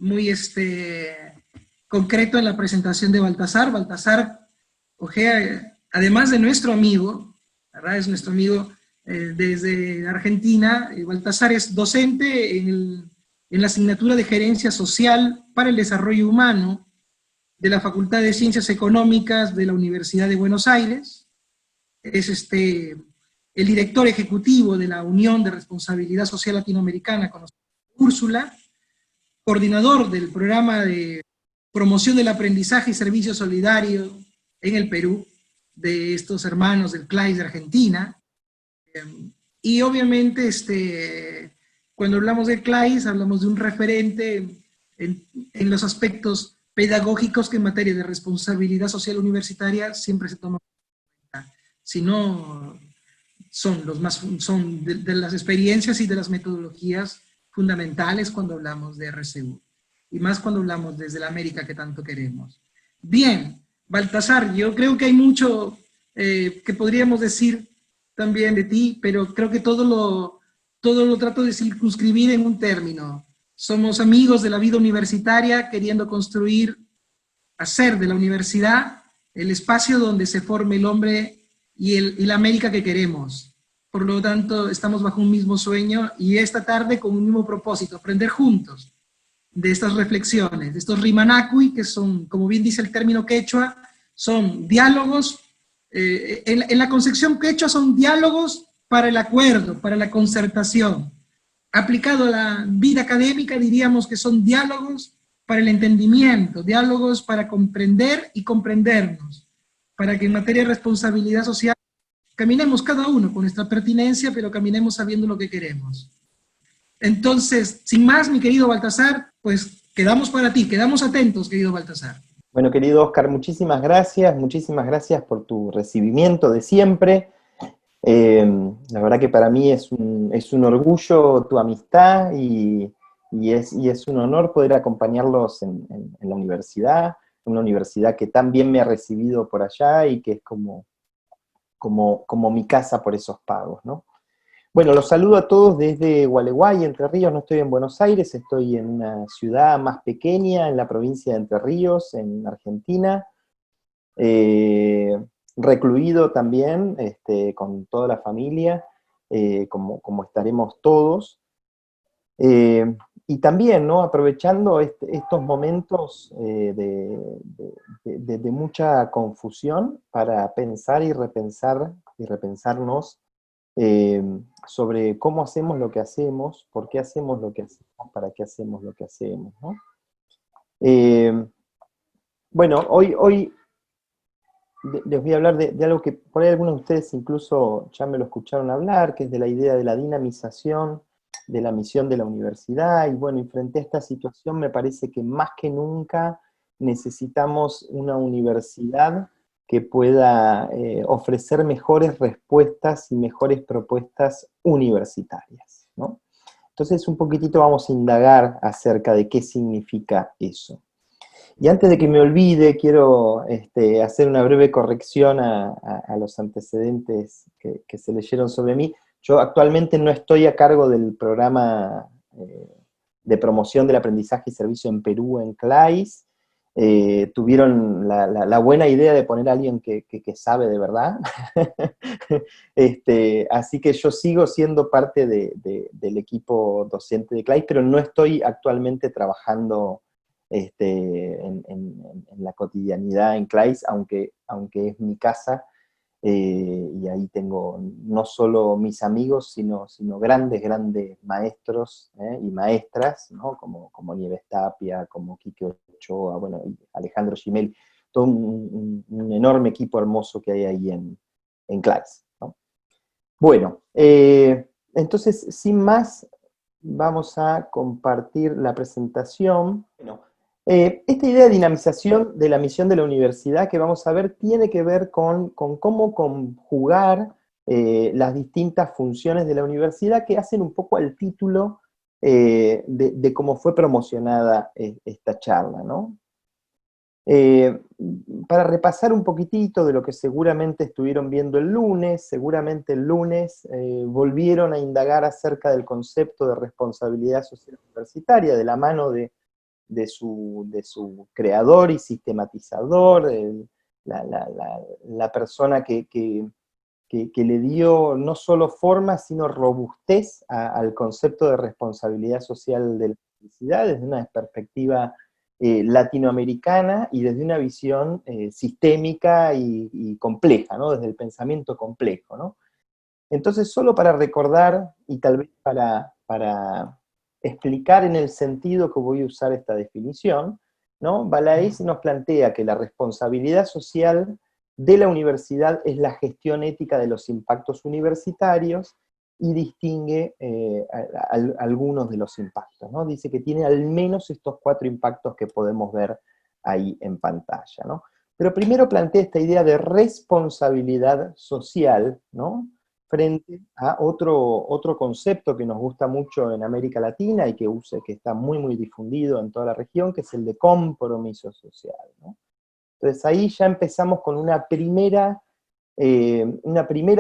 muy concreto en la presentación de Baltasar. Baltasar Ojea, además de nuestro amigo, ¿verdad? Es nuestro amigo desde Argentina. Baltasar es docente en la asignatura de Gerencia Social para el Desarrollo Humano de la Facultad de Ciencias Económicas de la Universidad de Buenos Aires. Es el director ejecutivo de la Unión de Responsabilidad Social Latinoamericana, conocida como Úrsula, coordinador del programa de promoción del aprendizaje y servicio solidario en el Perú, de estos hermanos del CLAIS de Argentina. Y obviamente, cuando hablamos del CLAIS, hablamos de un referente en los aspectos pedagógicos que en materia de responsabilidad social universitaria siempre se toma en cuenta. Si no, son de las experiencias y de las metodologías fundamentales cuando hablamos de RCU, y más cuando hablamos desde la América que tanto queremos. Bien, Baltasar, yo creo que hay mucho que podríamos decir también de ti, pero creo que todo lo trato de circunscribir en un término. Somos amigos de la vida universitaria, queriendo construir, hacer de la universidad el espacio donde se forme el hombre y la América que queremos. Por lo tanto, estamos bajo un mismo sueño y esta tarde con un mismo propósito, aprender juntos de estas reflexiones, de estos rimanacui, que son, como bien dice el término quechua, son diálogos, en la concepción quechua son diálogos para el acuerdo, para la concertación. Aplicado a la vida académica diríamos que son diálogos para el entendimiento, diálogos para comprender y comprendernos, para que en materia de responsabilidad social caminemos cada uno con nuestra pertinencia, pero caminemos sabiendo lo que queremos. Entonces, sin más, mi querido Baltasar, pues quedamos para ti, quedamos atentos, querido Baltasar. Bueno, querido Oscar, muchísimas gracias por tu recibimiento de siempre. La verdad que para mí es un orgullo tu amistad y es un honor poder acompañarlos en la universidad, una universidad que tan bien me ha recibido por allá y que es como mi casa por esos pagos, ¿no? Bueno, los saludo a todos desde Gualeguay, Entre Ríos. No estoy en Buenos Aires, estoy en una ciudad más pequeña, en la provincia de Entre Ríos, en Argentina. Recluido también, con toda la familia, como estaremos todos. Y también, ¿no?, aprovechando estos momentos de mucha confusión para pensar y repensarnos sobre cómo hacemos lo que hacemos, por qué hacemos lo que hacemos, para qué hacemos lo que hacemos, ¿no? Bueno, hoy les voy a hablar de algo que por ahí algunos de ustedes incluso ya me lo escucharon hablar, que es de la idea de la dinamización de la misión de la universidad, y bueno, y frente a esta situación me parece que más que nunca necesitamos una universidad que pueda ofrecer mejores respuestas y mejores propuestas universitarias, ¿no? Entonces un poquitito vamos a indagar acerca de qué significa eso. Y antes de que me olvide, quiero hacer una breve corrección a los antecedentes que se leyeron sobre mí. Yo actualmente no estoy a cargo del programa de promoción del aprendizaje y servicio en Perú, en CLAIS. Tuvieron la buena idea de poner a alguien que sabe de verdad. Así que yo sigo siendo parte del equipo docente de CLAIS, pero no estoy actualmente trabajando en la cotidianidad en CLAIS, aunque es mi casa, y ahí tengo no solo mis amigos, sino grandes maestros y maestras, ¿no?, como Nieves Tapia, como Quique Ochoa, bueno, y Alejandro Gimel, todo un enorme equipo hermoso que hay ahí en CLAIS, ¿no? Bueno, entonces, sin más, vamos a compartir la presentación. Bueno, esta idea de dinamización de la misión de la universidad que vamos a ver tiene que ver con cómo conjugar las distintas funciones de la universidad que hacen un poco al título de cómo fue promocionada esta charla, ¿no? Para repasar un poquitito de lo que seguramente estuvieron viendo el lunes, seguramente el lunes volvieron a indagar acerca del concepto de responsabilidad social universitaria de la mano de de su creador y sistematizador, la persona que le dio no solo forma, sino robustez al concepto de responsabilidad social de la felicidad desde una perspectiva latinoamericana y desde una visión sistémica y compleja, ¿no? Desde el pensamiento complejo, ¿no? Entonces, solo para recordar y tal vez para explicar en el sentido que voy a usar esta definición, ¿no? Balaís nos plantea que la responsabilidad social de la universidad es la gestión ética de los impactos universitarios y distingue algunos de los impactos, ¿no? Dice que tiene al menos estos 4 impactos que podemos ver ahí en pantalla, ¿no? Pero primero plantea esta idea de responsabilidad social, ¿no? Frente a otro concepto que nos gusta mucho en América Latina y que está muy, muy difundido en toda la región, que es el de compromiso social, ¿no? Entonces ahí ya empezamos con una primera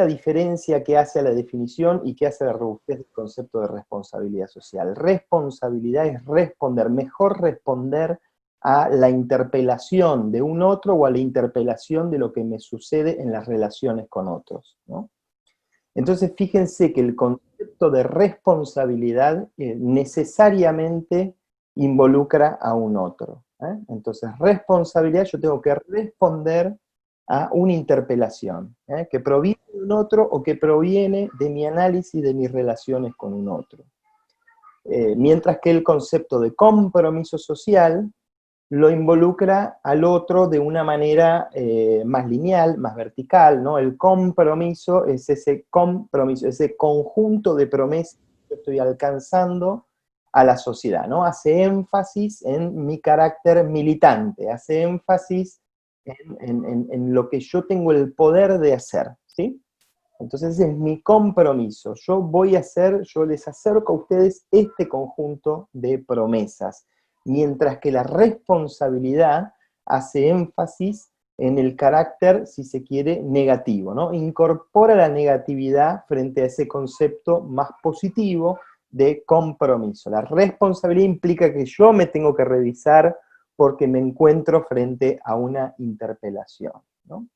diferencia que hace a la definición y que hace a la robustez del concepto de responsabilidad social. Responsabilidad es responder, mejor responder a la interpelación de un otro o a la interpelación de lo que me sucede en las relaciones con otros, ¿no? Entonces fíjense que el concepto de responsabilidad necesariamente involucra a un otro, ¿eh? Entonces responsabilidad, yo tengo que responder a una interpelación, que proviene de un otro o que proviene de mi análisis de mis relaciones con un otro. Mientras que el concepto de compromiso social lo involucra al otro de una manera más lineal, más vertical, ¿no? El compromiso es ese compromiso, ese conjunto de promesas que estoy alcanzando a la sociedad, ¿no? Hace énfasis en mi carácter militante, hace énfasis en lo que yo tengo el poder de hacer, ¿sí? Entonces ese es mi compromiso. Yo les acerco a ustedes este conjunto de promesas, mientras que la responsabilidad hace énfasis en el carácter, si se quiere, negativo, ¿no? Incorpora la negatividad frente a ese concepto más positivo de compromiso. La responsabilidad implica que yo me tengo que revisar porque me encuentro frente a una interpelación, ¿no?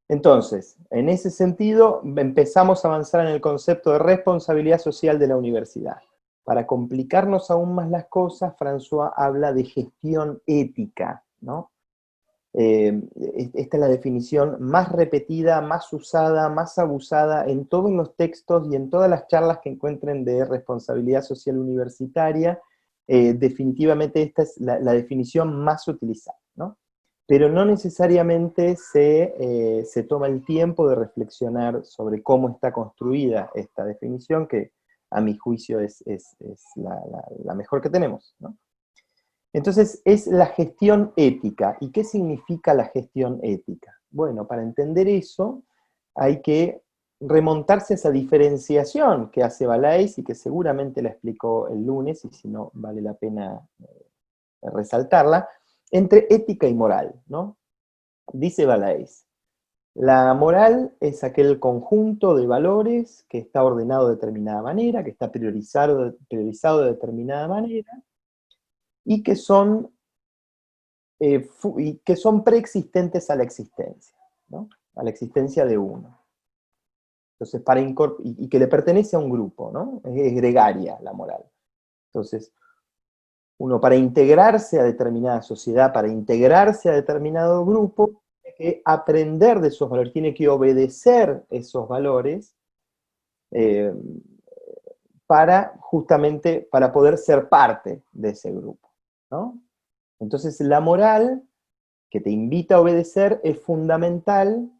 Entonces, en ese sentido, empezamos a avanzar en el concepto de responsabilidad social de la universidad. Para complicarnos aún más las cosas, François habla de gestión ética, ¿no? Esta es la definición más repetida, más usada, más abusada en todos los textos y en todas las charlas que encuentren de responsabilidad social universitaria. Definitivamente esta es la definición más utilizada, ¿no? Pero no necesariamente se toma el tiempo de reflexionar sobre cómo está construida esta definición, que a mi juicio es la mejor que tenemos, ¿no? Entonces, es la gestión ética. ¿Y qué significa la gestión ética? Bueno, para entender eso, hay que remontarse a esa diferenciación que hace Balaís y que seguramente la explicó el lunes, y si no, vale la pena resaltarla, entre ética y moral, ¿no? Dice Balaís, la moral es aquel conjunto de valores que está ordenado de determinada manera, que está priorizado de determinada manera, y que son preexistentes a la existencia, ¿no? A la existencia de uno. Entonces, y que le pertenece a un grupo, ¿no? Es gregaria la moral. Entonces, uno para integrarse a determinada sociedad, para integrarse a determinado grupo, tiene que aprender de esos valores, tiene que obedecer esos valores eh, justamente para poder ser parte de ese grupo, ¿no? Entonces la moral que te invita a obedecer es fundamental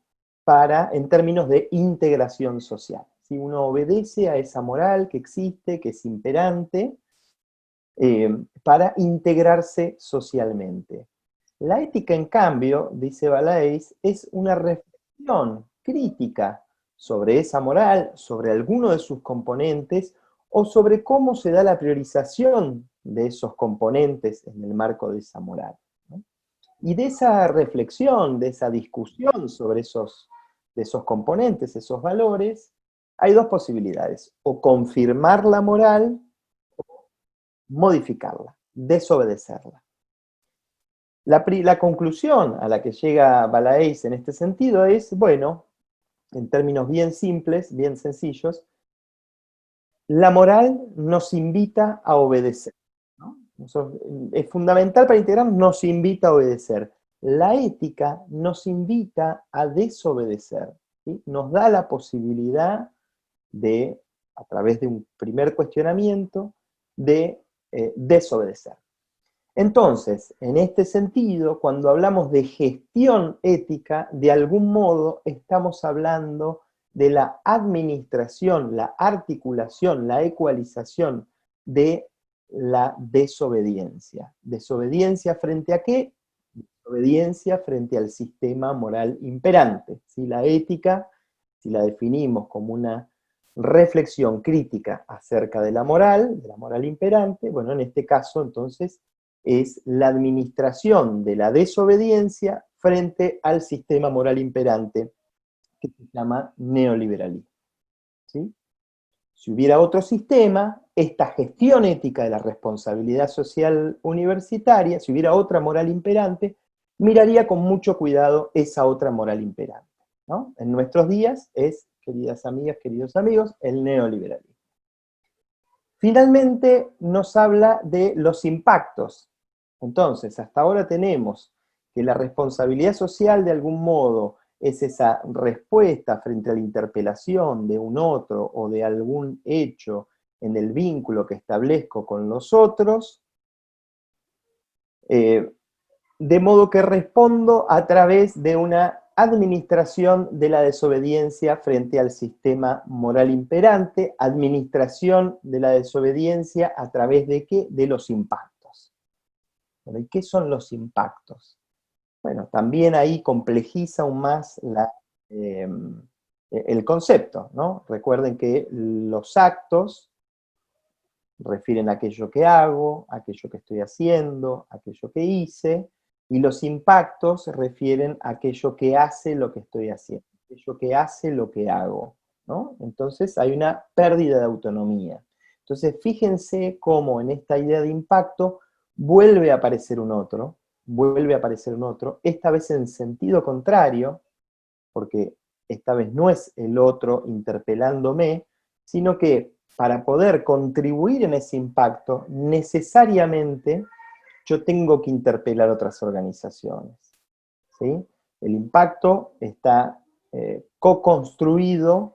en términos de integración social. Si uno obedece a esa moral que existe, que es imperante, para integrarse socialmente. La ética, en cambio, dice Balaís, es una reflexión crítica sobre esa moral, sobre alguno de sus componentes, o sobre cómo se da la priorización de esos componentes en el marco de esa moral, ¿no? Y de esa reflexión, de esa discusión sobre de esos componentes, esos valores, hay dos posibilidades: o confirmar la moral, modificarla. desobedecerla. La conclusión a la que llega Balaes en este sentido es, bueno, en términos bien simples, bien sencillos, la moral nos invita a obedecer, ¿no? Eso es fundamental para integrarnos, nos invita a obedecer. La ética nos invita a desobedecer, ¿sí? Nos da la posibilidad de, a través de un primer cuestionamiento, de desobedecer. Entonces, en este sentido, cuando hablamos de gestión ética, de algún modo estamos hablando de la administración, la articulación, la ecualización de la desobediencia. ¿Desobediencia frente a qué? Desobediencia frente al sistema moral imperante. ¿Sí? La ética, si la definimos como una reflexión crítica acerca de la moral imperante, bueno, en este caso entonces es la administración de la desobediencia frente al sistema moral imperante que se llama neoliberalismo. ¿Sí? Si hubiera otro sistema, esta gestión ética de la responsabilidad social universitaria, si hubiera otra moral imperante, miraría con mucho cuidado esa otra moral imperante, ¿no? En nuestros días es, queridas amigas, queridos amigos, el neoliberalismo. Finalmente nos habla de los impactos. Entonces, hasta ahora tenemos que la responsabilidad social de algún modo es esa respuesta frente a la interpelación de un otro o de algún hecho en el vínculo que establezco con los otros, de modo que respondo a través de una administración de la desobediencia frente al sistema moral imperante, administración de la desobediencia a través de ¿qué? De los impactos. Bueno, ¿y qué son los impactos? Bueno, también ahí complejiza aún más el concepto, ¿no? Recuerden que los actos refieren a aquello que hago, a aquello que estoy haciendo, a aquello que hice, y los impactos refieren a aquello que hace lo que estoy haciendo, aquello que hace lo que hago, ¿no? Entonces hay una pérdida de autonomía. Entonces fíjense cómo en esta idea de impacto vuelve a aparecer un otro, esta vez en sentido contrario, porque esta vez no es el otro interpelándome, sino que para poder contribuir en ese impacto, necesariamente yo tengo que interpelar otras organizaciones, ¿sí? El impacto está co-construido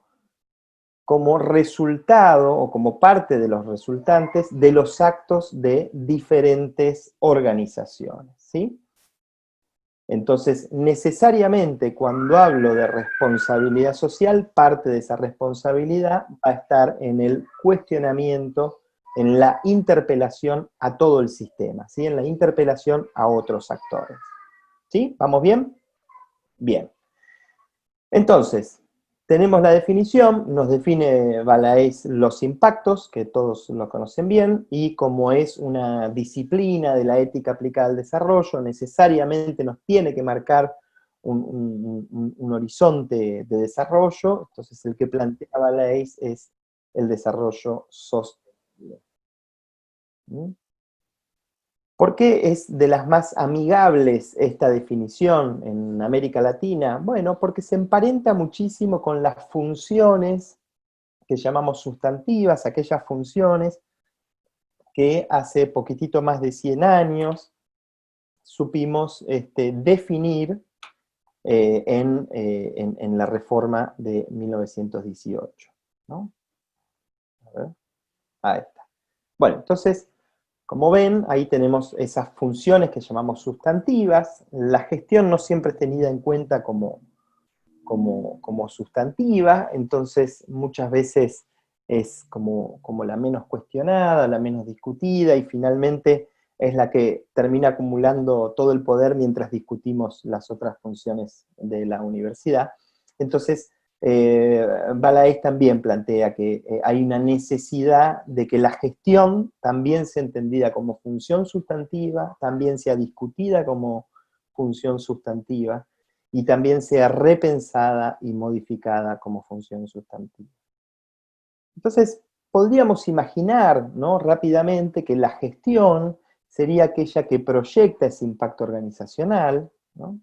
como resultado o como parte de los resultantes de los actos de diferentes organizaciones, ¿sí? Entonces, necesariamente cuando hablo de responsabilidad social, parte de esa responsabilidad va a estar en el cuestionamiento, en la interpelación a todo el sistema, ¿sí? En la interpelación a otros actores. ¿Sí? ¿Vamos bien? Bien. Entonces, tenemos la definición, nos define Balaes los impactos, que todos lo conocen bien, y como es una disciplina de la ética aplicada al desarrollo, necesariamente nos tiene que marcar un horizonte de desarrollo. Entonces el que plantea Balaes es el desarrollo sostenible. ¿Mm? ¿Por qué es de las más amigables esta definición en América Latina? Bueno, porque se emparenta muchísimo con las funciones que llamamos sustantivas, aquellas funciones que hace poquitito más de 100 años supimos definir en la reforma de 1918, ¿no? A ver, ahí está. Bueno, entonces, como ven, ahí tenemos esas funciones que llamamos sustantivas. La gestión no siempre es tenida en cuenta como sustantiva, entonces muchas veces es como la menos cuestionada, la menos discutida, y finalmente es la que termina acumulando todo el poder mientras discutimos las otras funciones de la universidad. Entonces, Balaes también plantea que hay una necesidad de que la gestión también sea entendida como función sustantiva, también sea discutida como función sustantiva, y también sea repensada y modificada como función sustantiva. Entonces, podríamos imaginar, ¿no?, rápidamente que la gestión sería aquella que proyecta ese impacto organizacional, ¿no?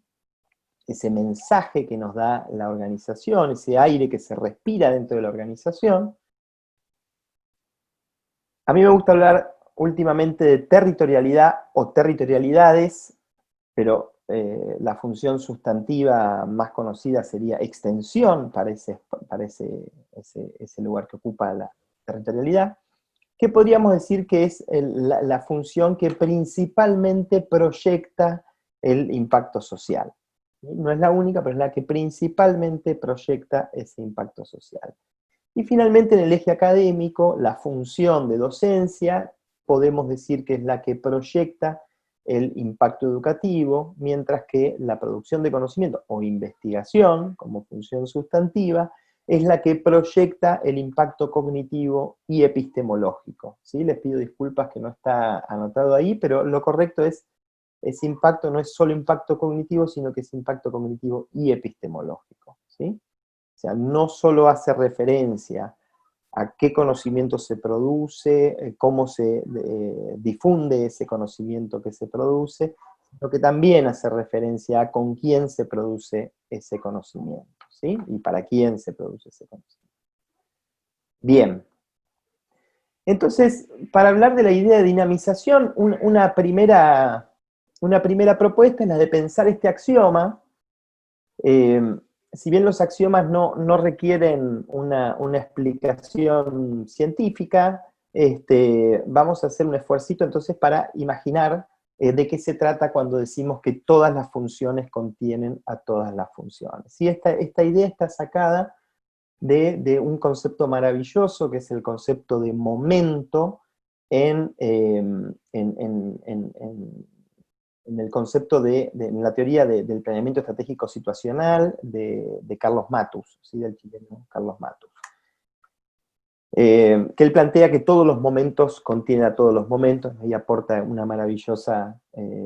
Ese mensaje que nos da la organización, ese aire que se respira dentro de la organización. A mí me gusta hablar últimamente de territorialidad o territorialidades, pero la función sustantiva más conocida sería extensión para ese lugar que ocupa la territorialidad, que podríamos decir que es la función que principalmente proyecta el impacto social. No es la única, pero es la que principalmente proyecta ese impacto social. Y finalmente en el eje académico, la función de docencia, podemos decir que es la que proyecta el impacto educativo, mientras que la producción de conocimiento o investigación, como función sustantiva, es la que proyecta el impacto cognitivo y epistemológico. ¿Sí? Les pido disculpas que no está anotado ahí, pero lo correcto es, ese impacto no es solo impacto cognitivo, sino que es impacto cognitivo y epistemológico. ¿Sí? O sea, no solo hace referencia a qué conocimiento se produce, cómo se difunde ese conocimiento que se produce, sino que también hace referencia a con quién se produce ese conocimiento, ¿sí? Y para quién se produce ese conocimiento. Bien. Entonces, para hablar de la idea de dinamización, una primera propuesta es la de pensar este axioma. Si bien los axiomas no requieren una explicación científica, vamos a hacer un esfuercito entonces para imaginar de qué se trata cuando decimos que todas las funciones contienen a todas las funciones. ¿Sí? Esta idea está sacada de un concepto maravilloso, que es el concepto de momento en el concepto en la teoría del planeamiento estratégico situacional de Carlos Matus, ¿sí? Del chileno Carlos Matus. Que él plantea que todos los momentos contienen a todos los momentos, y aporta una maravillosa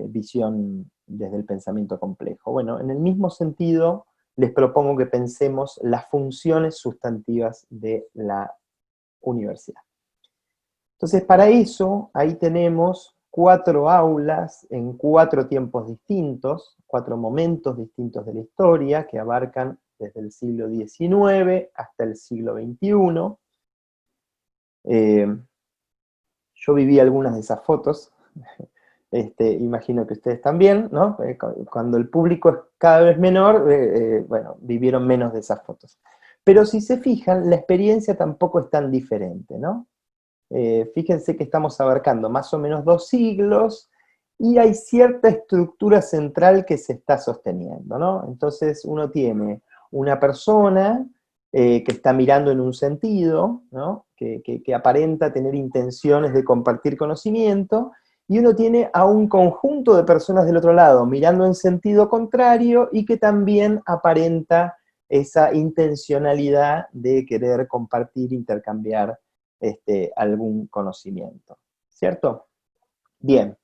visión desde el pensamiento complejo. Bueno, en el mismo sentido, les propongo que pensemos las funciones sustantivas de la universidad. Entonces, para eso, ahí tenemos 4 aulas en 4 tiempos distintos, 4 momentos distintos de la historia, que abarcan desde el siglo XIX hasta el siglo XXI. Yo viví algunas de esas fotos, imagino que ustedes también, ¿no? Cuando el público es cada vez menor, bueno, vivieron menos de esas fotos. Pero si se fijan, la experiencia tampoco es tan diferente, ¿no? Fíjense que estamos abarcando más o menos 2 siglos, y hay cierta estructura central que se está sosteniendo, ¿no? Entonces uno tiene una persona que está mirando en un sentido, ¿no? Que aparenta tener intenciones de compartir conocimiento, y uno tiene a un conjunto de personas del otro lado, mirando en sentido contrario, y que también aparenta esa intencionalidad de querer compartir, intercambiar algún conocimiento, ¿cierto? Bien.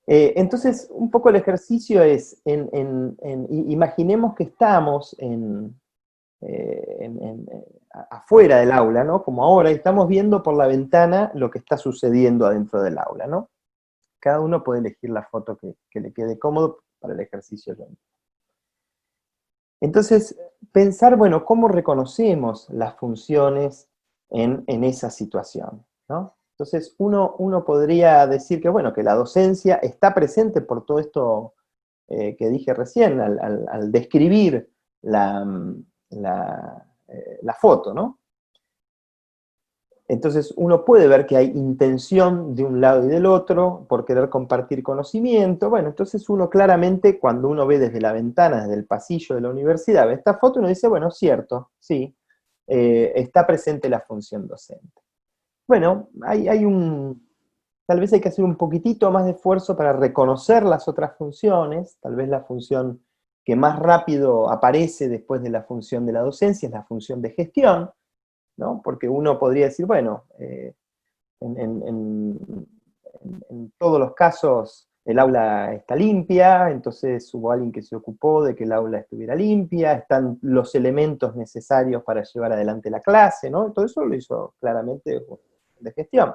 Entonces, un poco el ejercicio es, imaginemos que estamos afuera del aula, ¿no? Como ahora, estamos viendo por la ventana lo que está sucediendo adentro del aula, ¿no? Cada uno puede elegir la foto que le quede cómodo para el ejercicio. Entonces, pensar, bueno, ¿cómo reconocemos las funciones en esa situación, ¿no? Entonces, uno podría decir que, bueno, que la docencia está presente por todo esto que dije recién, al describir la foto, ¿no? Entonces uno puede ver que hay intención de un lado y del otro por querer compartir conocimiento. Bueno, entonces uno claramente, cuando uno ve desde la ventana, desde el pasillo de la universidad, ve esta foto, uno dice, bueno, cierto, sí, está presente la función docente. Bueno, tal vez hay que hacer un poquitito más de esfuerzo para reconocer las otras funciones. Tal vez la función que más rápido aparece después de la función de la docencia es la función de gestión, ¿no? Porque uno podría decir, bueno, en todos los casos el aula está limpia, entonces hubo alguien que se ocupó de que el aula estuviera limpia, están los elementos necesarios para llevar adelante la clase, ¿no? Todo eso lo hizo claramente de gestión.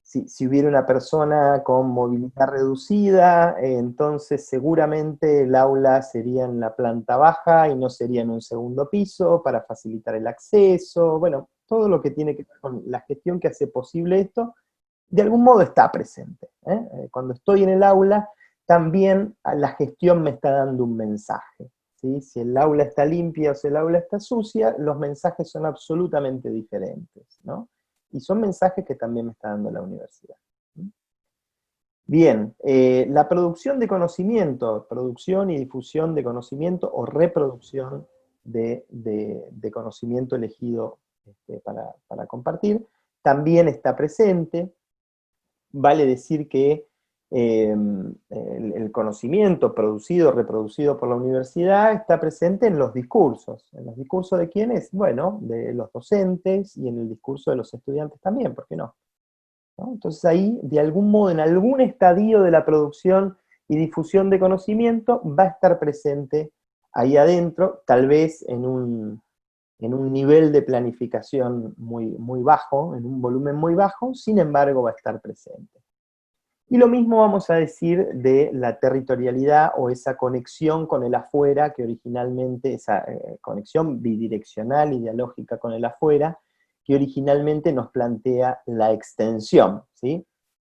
si hubiera una persona con movilidad reducida, entonces seguramente el aula sería en la planta baja y no sería en un segundo piso para facilitar el acceso. Bueno, todo lo que tiene que ver con la gestión que hace posible esto, de algún modo está presente. Cuando estoy en el aula, también la gestión me está dando un mensaje. ¿Sí? Si el aula está limpia o si el aula está sucia, los mensajes son absolutamente diferentes, ¿no? Y son mensajes que también me está dando la universidad. Bien, la producción de conocimiento, producción y difusión de conocimiento o reproducción de conocimiento elegido para compartir, también está presente. Vale decir que el conocimiento producido, reproducido por la universidad está presente en los discursos. ¿En los discursos de quiénes? Bueno, de los docentes y en el discurso de los estudiantes también, ¿por qué no? ¿No? Entonces ahí, de algún modo, en algún estadio de la producción y difusión de conocimiento, va a estar presente ahí adentro, tal vez en un nivel de planificación muy bajo, en un volumen muy bajo, sin embargo va a estar presente. Y lo mismo vamos a decir de la territorialidad o esa conexión con el afuera, que originalmente, esa conexión bidireccional y dialógica con el afuera, que originalmente nos plantea la extensión, ¿sí?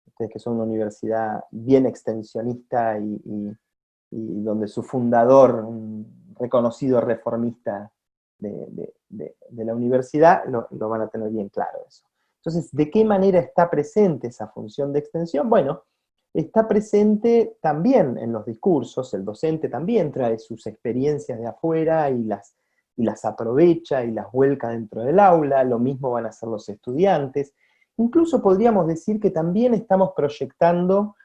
Ustedes que son una universidad bien extensionista y donde su fundador, un reconocido reformista de la universidad, lo van a tener bien claro eso. Entonces, ¿de qué manera está presente esa función de extensión? Bueno, está presente también en los discursos, el docente también trae sus experiencias de afuera y las aprovecha y las vuelca dentro del aula, lo mismo van a hacer los estudiantes. Incluso podríamos decir que también estamos proyectando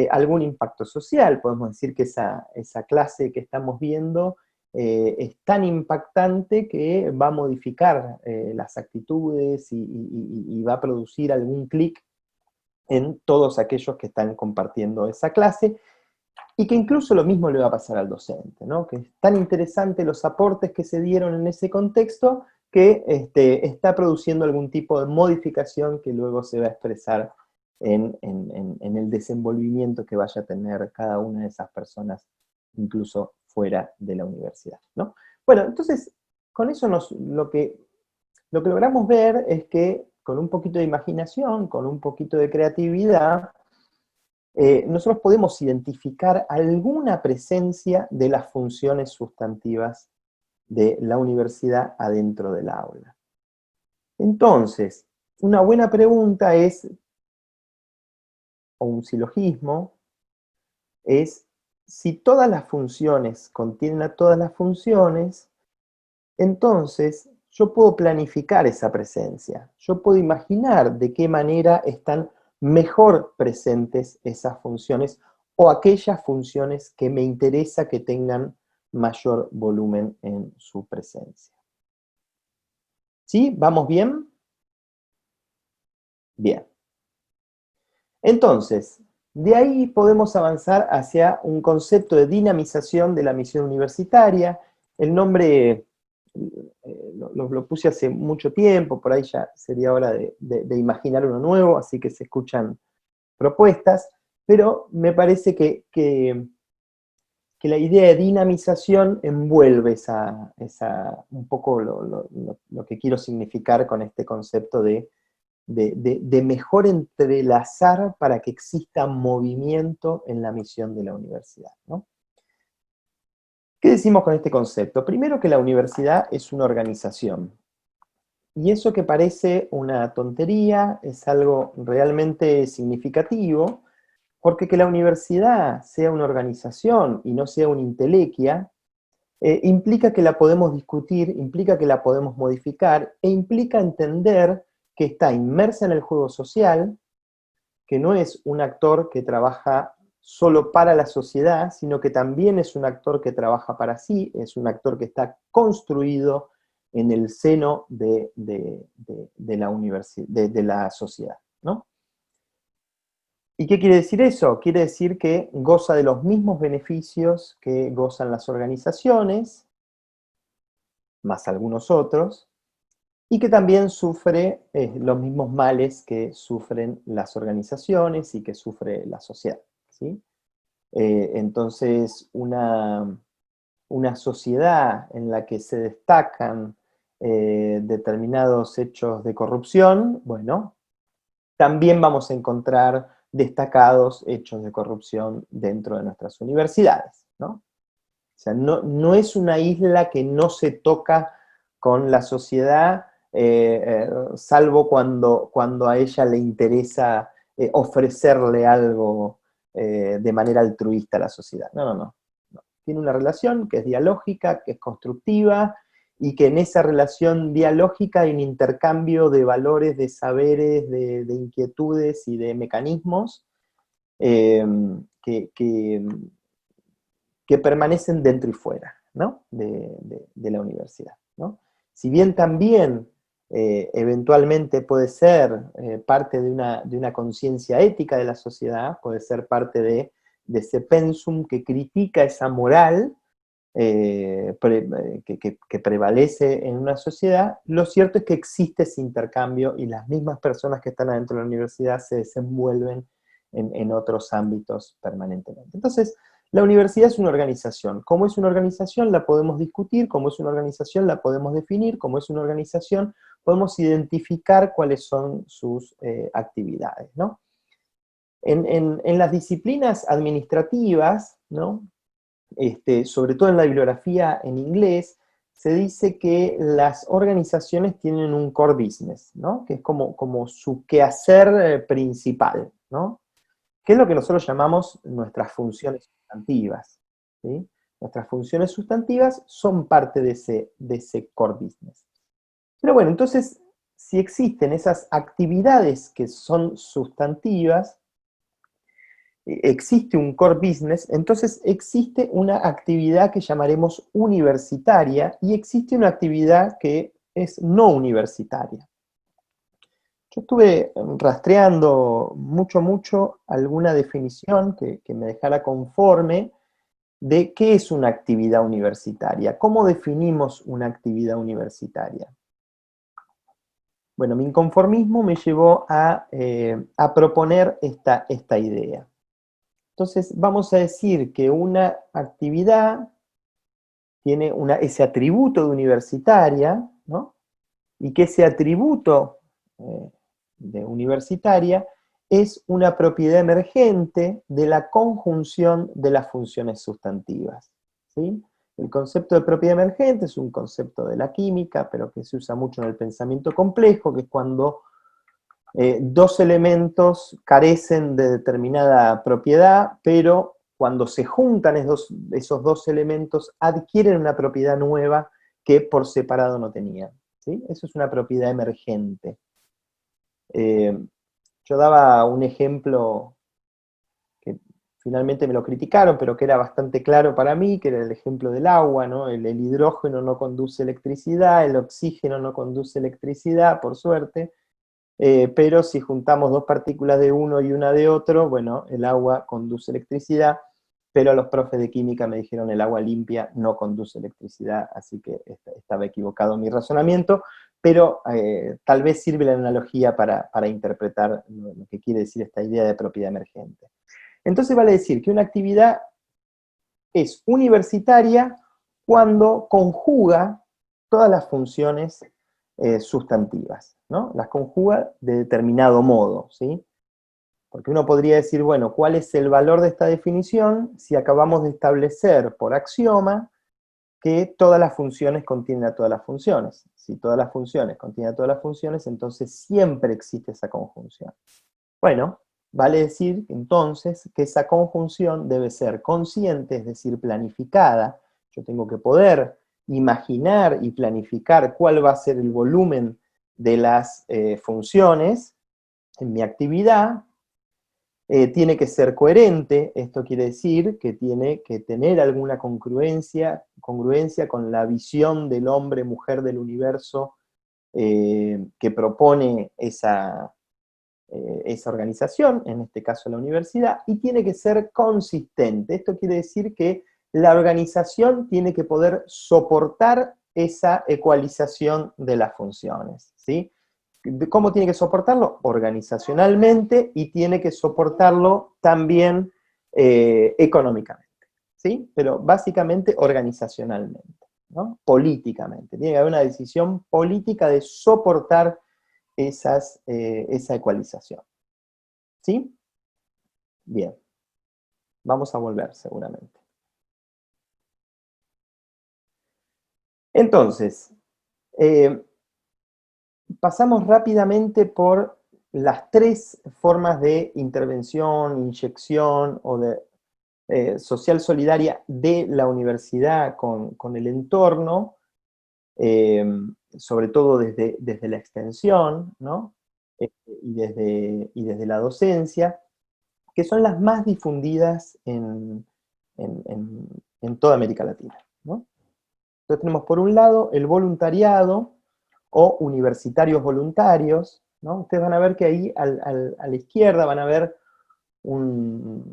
algún impacto social, podemos decir que esa clase que estamos viendo es tan impactante que va a modificar las actitudes y va a producir algún clic en todos aquellos que están compartiendo esa clase, y que incluso lo mismo le va a pasar al docente, ¿no? Que es tan interesante los aportes que se dieron en ese contexto que está produciendo algún tipo de modificación que luego se va a expresar en el desenvolvimiento que vaya a tener cada una de esas personas, incluso fuera de la universidad, ¿no? Bueno, entonces, con eso lo que logramos ver es que con un poquito de imaginación, con un poquito de creatividad, nosotros podemos identificar alguna presencia de las funciones sustantivas de la universidad adentro del aula. Entonces, una buena pregunta es, o un silogismo, es si todas las funciones contienen a todas las funciones, entonces yo puedo planificar esa presencia. Yo puedo imaginar de qué manera están mejor presentes esas funciones o aquellas funciones que me interesa que tengan mayor volumen en su presencia. ¿Sí? ¿Vamos bien? Bien. Entonces, de ahí podemos avanzar hacia un concepto de dinamización de la misión universitaria. El nombre lo puse hace mucho tiempo, por ahí ya sería hora de imaginar uno nuevo, así que se escuchan propuestas, pero me parece que la idea de dinamización envuelve un poco lo que quiero significar con este concepto de mejor entrelazar para que exista movimiento en la misión de la universidad, ¿no? ¿Qué decimos con este concepto? Primero que la universidad es una organización. Y eso que parece una tontería es algo realmente significativo, porque que la universidad sea una organización y no sea una intelequia, implica que la podemos discutir, implica que la podemos modificar, e implica entender que está inmersa en el juego social, que no es un actor que trabaja solo para la sociedad, sino que también es un actor que trabaja para sí, es un actor que está construido en el seno de la sociedad, ¿no? ¿Y qué quiere decir eso? Quiere decir que goza de los mismos beneficios que gozan las organizaciones, más algunos otros, y que también sufre los mismos males que sufren las organizaciones y que sufre la sociedad, ¿sí? Entonces, una sociedad en la que se destacan determinados hechos de corrupción, bueno, también vamos a encontrar destacados hechos de corrupción dentro de nuestras universidades, ¿no? O sea, no es una isla que no se toca con la sociedad, salvo cuando a ella le interesa ofrecerle algo de manera altruista a la sociedad. No. Tiene una relación que es dialógica, que es constructiva, y que en esa relación dialógica hay un intercambio de valores, de saberes, de inquietudes y de mecanismos eh, que, que, que permanecen dentro y fuera, ¿no? de la universidad, ¿no? Si bien también eventualmente puede ser parte de una conciencia ética de la sociedad, puede ser parte de ese pensum que critica esa moral que prevalece en una sociedad, lo cierto es que existe ese intercambio y las mismas personas que están adentro de la universidad se desenvuelven en otros ámbitos permanentemente. Entonces, la universidad es una organización. Como es una organización la podemos discutir, como es una organización la podemos definir, como es una organización podemos identificar cuáles son sus actividades, ¿no? En las disciplinas administrativas, ¿no? Sobre todo en la bibliografía en inglés, se dice que las organizaciones tienen un core business, ¿no? Que es como su quehacer principal, ¿no? Que es lo que nosotros llamamos nuestras funciones sustantivas, ¿sí? Nuestras funciones sustantivas son parte de ese core business. Pero bueno, entonces, si existen esas actividades que son sustantivas, existe un core business, entonces existe una actividad que llamaremos universitaria y existe una actividad que es no universitaria. Yo estuve rastreando mucho alguna definición que me dejara conforme de qué es una actividad universitaria, cómo definimos una actividad universitaria. Bueno, mi inconformismo me llevó a proponer esta idea. Entonces, vamos a decir que una actividad tiene ese atributo de universitaria, ¿no? Y que ese atributo de universitaria es una propiedad emergente de la conjunción de las funciones sustantivas, ¿sí? El concepto de propiedad emergente es un concepto de la química, pero que se usa mucho en el pensamiento complejo, que es cuando dos elementos carecen de determinada propiedad, pero cuando se juntan esos dos elementos adquieren una propiedad nueva que por separado no tenían, ¿sí? Eso es una propiedad emergente. Yo daba un ejemplo que finalmente me lo criticaron, pero que era bastante claro para mí, que era el ejemplo del agua, ¿no? El hidrógeno no conduce electricidad, el oxígeno no conduce electricidad, por suerte, pero si juntamos dos partículas de uno y una de otro, bueno, el agua conduce electricidad, pero los profes de química me dijeron el agua limpia no conduce electricidad, así que estaba equivocado mi razonamiento, pero tal vez sirve la analogía para interpretar lo que quiere decir esta idea de propiedad emergente. Entonces vale decir que una actividad es universitaria cuando conjuga todas las funciones sustantivas, ¿no? Las conjuga de determinado modo, ¿sí? Porque uno podría decir, bueno, ¿cuál es el valor de esta definición si acabamos de establecer por axioma que todas las funciones contienen a todas las funciones? Si todas las funciones contienen a todas las funciones, entonces siempre existe esa conjunción. Bueno, vale decir entonces que esa conjunción debe ser consciente, es decir, planificada. Yo tengo que poder imaginar y planificar cuál va a ser el volumen de las funciones en mi actividad. Tiene que ser coherente, esto quiere decir que tiene que tener alguna congruencia con la visión del hombre, mujer del universo que propone esa organización, en este caso la universidad, y tiene que ser consistente. Esto quiere decir que la organización tiene que poder soportar esa ecualización de las funciones, ¿sí? ¿Cómo tiene que soportarlo? Organizacionalmente, y tiene que soportarlo también económicamente, ¿sí? Pero básicamente organizacionalmente, ¿no? Políticamente. Tiene que haber una decisión política de soportar esa ecualización, ¿sí? Bien, vamos a volver seguramente. Entonces, pasamos rápidamente por las tres formas de intervención, inyección o de social solidaria de la universidad con el entorno, sobre todo desde la extensión, ¿no? Y desde la docencia, que son las más difundidas en toda América Latina, ¿no? Entonces tenemos por un lado el voluntariado o universitarios voluntarios, ¿no? Ustedes van a ver que ahí a la izquierda van a ver una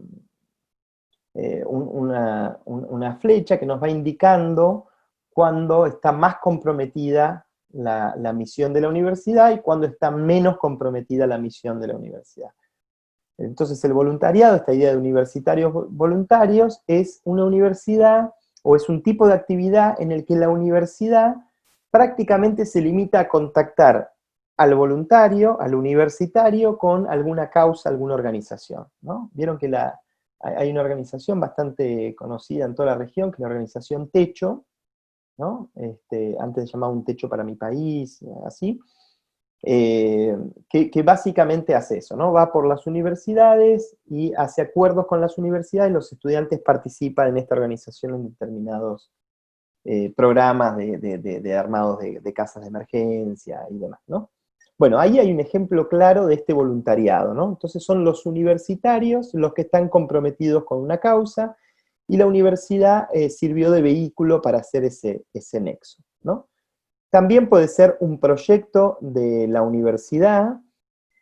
flecha que nos va indicando cuándo está más comprometida la misión de la universidad y cuándo está menos comprometida la misión de la universidad. Entonces el voluntariado, esta idea de universitarios voluntarios, es una universidad o es un tipo de actividad en el que la universidad prácticamente se limita a contactar al voluntario, al universitario, con alguna causa, alguna organización, ¿no? Vieron que hay una organización bastante conocida en toda la región, que es la organización Techo, ¿no? Antes se llamaba Un Techo para mi País, así, que básicamente hace eso, ¿no? Va por las universidades y hace acuerdos con las universidades, los estudiantes participan en esta organización en determinados programas de armados de casas de emergencia y demás, ¿no? Bueno, ahí hay un ejemplo claro de este voluntariado, ¿no? Entonces son los universitarios los que están comprometidos con una causa, y la universidad sirvió de vehículo para hacer ese nexo, ¿no? También puede ser un proyecto de la universidad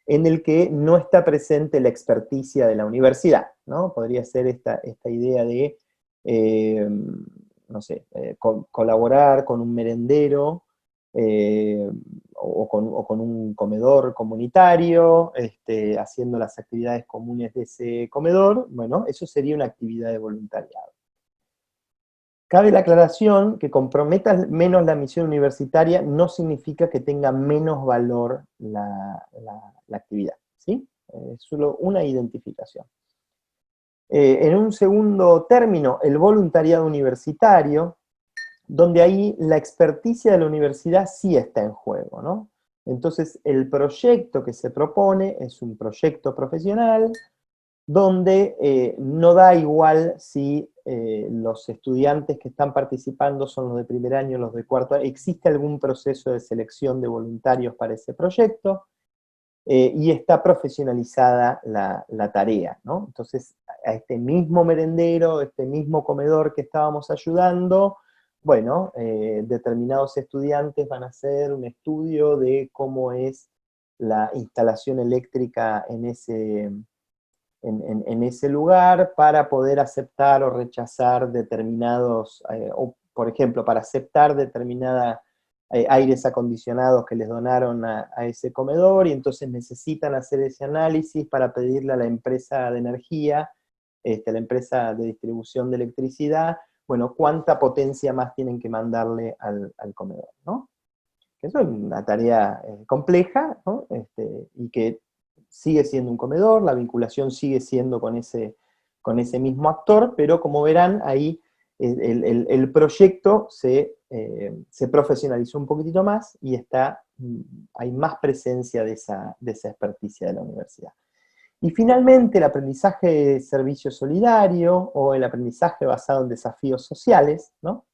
en el que no está presente la experticia de la universidad, ¿no? Podría ser esta idea de, no sé, colaborar con un merendero, o con un comedor comunitario, haciendo las actividades comunes de ese comedor. Bueno, eso sería una actividad de voluntariado. Cabe la aclaración que comprometa menos la misión universitaria no significa que tenga menos valor la actividad, ¿sí? Es solo una identificación. En un segundo término, el voluntariado universitario, donde ahí la experticia de la universidad sí está en juego, ¿no? Entonces, el proyecto que se propone es un proyecto profesional, donde no da igual si los estudiantes que están participando son los de primer año, los de cuarto año. Existe algún proceso de selección de voluntarios para ese proyecto, y está profesionalizada la tarea, ¿no? Entonces, a este mismo merendero, este mismo comedor que estábamos ayudando, bueno, determinados estudiantes van a hacer un estudio de cómo es la instalación eléctrica en ese lugar, para poder aceptar o rechazar determinados, o por ejemplo, para aceptar determinada aires acondicionados que les donaron a ese comedor, y entonces necesitan hacer ese análisis para pedirle a la empresa de energía, la empresa de distribución de electricidad, bueno, cuánta potencia más tienen que mandarle al comedor, ¿no? Eso es una tarea compleja, ¿no? Y que sigue siendo un comedor, la vinculación sigue siendo con ese mismo actor, pero como verán, ahí el proyecto se profesionalizó un poquitito más, y hay más presencia de esa experticia de la universidad. Y finalmente, el aprendizaje de servicio solidario, o el aprendizaje basado en desafíos sociales, ¿no?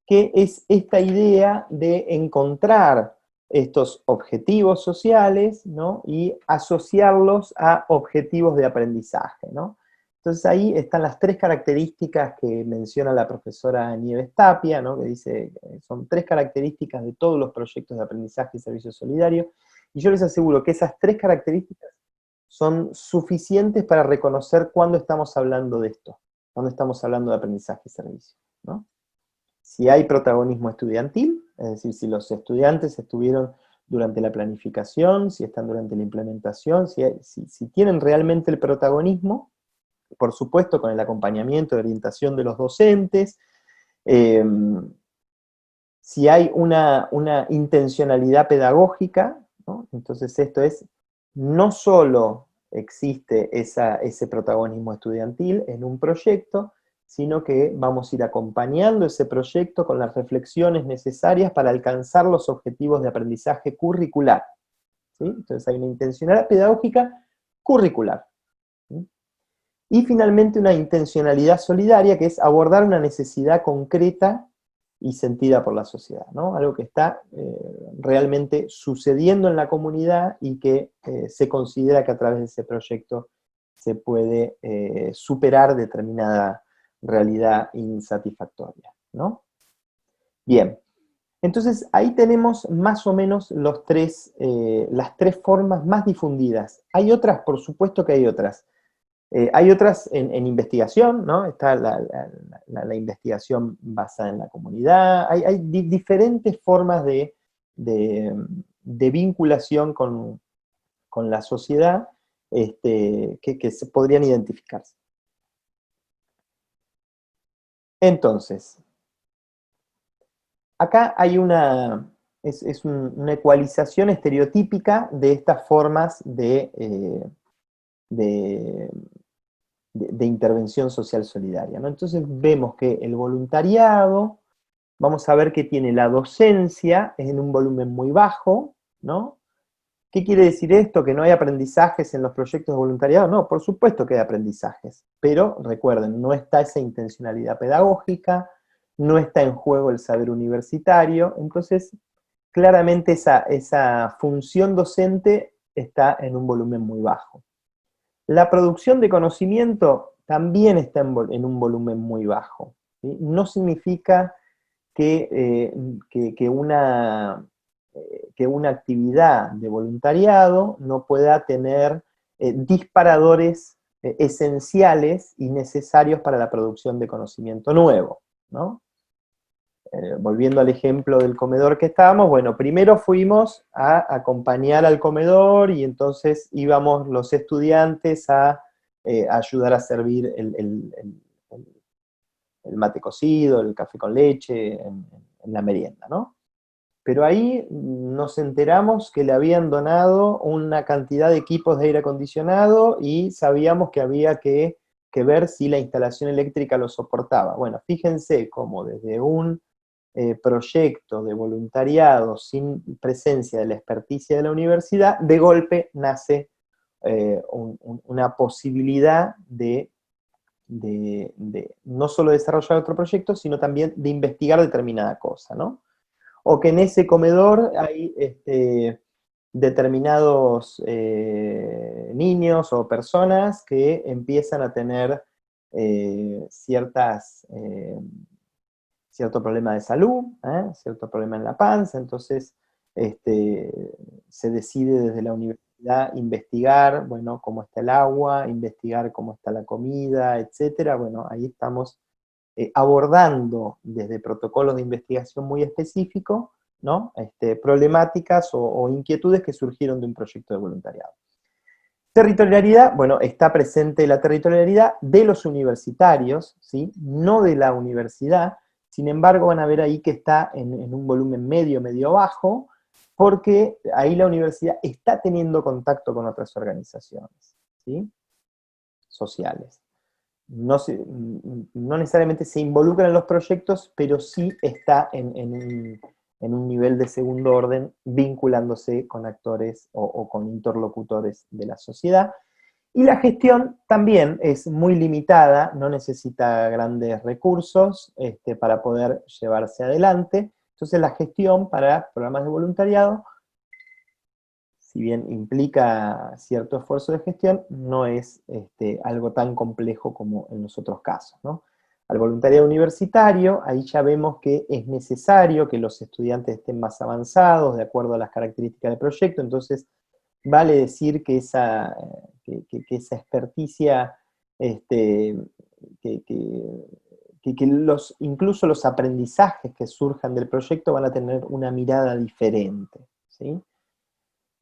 Que es esta idea de encontrar estos objetivos sociales, ¿no? Y asociarlos a objetivos de aprendizaje, ¿no? Entonces ahí están las tres características que menciona la profesora Nieves Tapia, ¿no? Que dice que son tres características de todos los proyectos de aprendizaje y servicio solidario, y yo les aseguro que esas tres características son suficientes para reconocer cuándo estamos hablando de esto, cuándo estamos hablando de aprendizaje y servicio, ¿no? si hay protagonismo estudiantil, es decir, si los estudiantes estuvieron durante la planificación, si están durante la implementación, si tienen realmente el protagonismo, por supuesto con el acompañamiento y orientación de los docentes, eh, si hay una intencionalidad pedagógica, ¿no? Entonces esto es, no solo existe ese protagonismo estudiantil en un proyecto, sino que vamos a ir acompañando ese proyecto con las reflexiones necesarias para alcanzar los objetivos de aprendizaje curricular, ¿sí? Entonces hay una intencionalidad pedagógica curricular, ¿sí? Y finalmente una intencionalidad solidaria, que es abordar una necesidad concreta y sentida por la sociedad, ¿no? Algo que está realmente sucediendo en la comunidad y que se considera que a través de ese proyecto se puede superar determinada realidad insatisfactoria, ¿no? Bien, entonces ahí tenemos más o menos las tres formas más difundidas. Hay otras, por supuesto que hay otras. Hay otras en investigación, ¿no? Está la investigación basada en la comunidad. Hay diferentes formas de vinculación con la sociedad que se podrían identificarse. Entonces, acá hay una ecualización estereotípica de estas formas de, de intervención social solidaria, ¿no? Entonces vemos que el voluntariado, vamos a ver que tiene la docencia en un volumen muy bajo, ¿no? ¿Qué quiere decir esto? ¿Que no hay aprendizajes en los proyectos de voluntariado? No, por supuesto que hay aprendizajes, pero recuerden, no está esa intencionalidad pedagógica, no está en juego el saber universitario, entonces claramente esa función docente está en un volumen muy bajo. La producción de conocimiento también está en un volumen muy bajo, ¿sí? No significa que una actividad de voluntariado no pueda tener disparadores esenciales y necesarios para la producción de conocimiento nuevo, ¿no? Volviendo al ejemplo del comedor que estábamos, bueno, primero fuimos a acompañar al comedor y entonces íbamos los estudiantes a ayudar a servir el mate cocido, el café con leche, en la merienda, ¿no? Pero ahí nos enteramos que le habían donado una cantidad de equipos de aire acondicionado y sabíamos que había que ver si la instalación eléctrica lo soportaba. Bueno, fíjense cómo desde un proyecto de voluntariado sin presencia de la experticia de la universidad, de golpe nace una posibilidad de no solo desarrollar otro proyecto, sino también de investigar determinada cosa, ¿no? O que en ese comedor hay determinados niños o personas que empiezan a tener cierto problema de salud, cierto problema en la panza, entonces se decide desde la universidad investigar, bueno, cómo está el agua, investigar cómo está la comida, etcétera. Bueno, ahí estamos abordando desde protocolos de investigación muy específicos, ¿no? Problemáticas o inquietudes que surgieron de un proyecto de voluntariado. Territorialidad, bueno, está presente la territorialidad de los universitarios, ¿sí? No de la universidad. Sin embargo, van a ver ahí que está en un volumen medio bajo, porque ahí la universidad está teniendo contacto con otras organizaciones, ¿sí? Sociales. No necesariamente se involucra en los proyectos, pero sí está en un nivel de segundo orden, vinculándose con actores o con interlocutores de la sociedad. Y la gestión también es muy limitada, no necesita grandes recursos para poder llevarse adelante. Entonces la gestión para programas de voluntariado, si bien implica cierto esfuerzo de gestión, no es algo tan complejo como en los otros casos, ¿no? Al voluntariado universitario, ahí ya vemos que es necesario que los estudiantes estén más avanzados, de acuerdo a las características del proyecto, entonces vale decir que esa experticia que incluso los aprendizajes que surjan del proyecto van a tener una mirada diferente, ¿sí?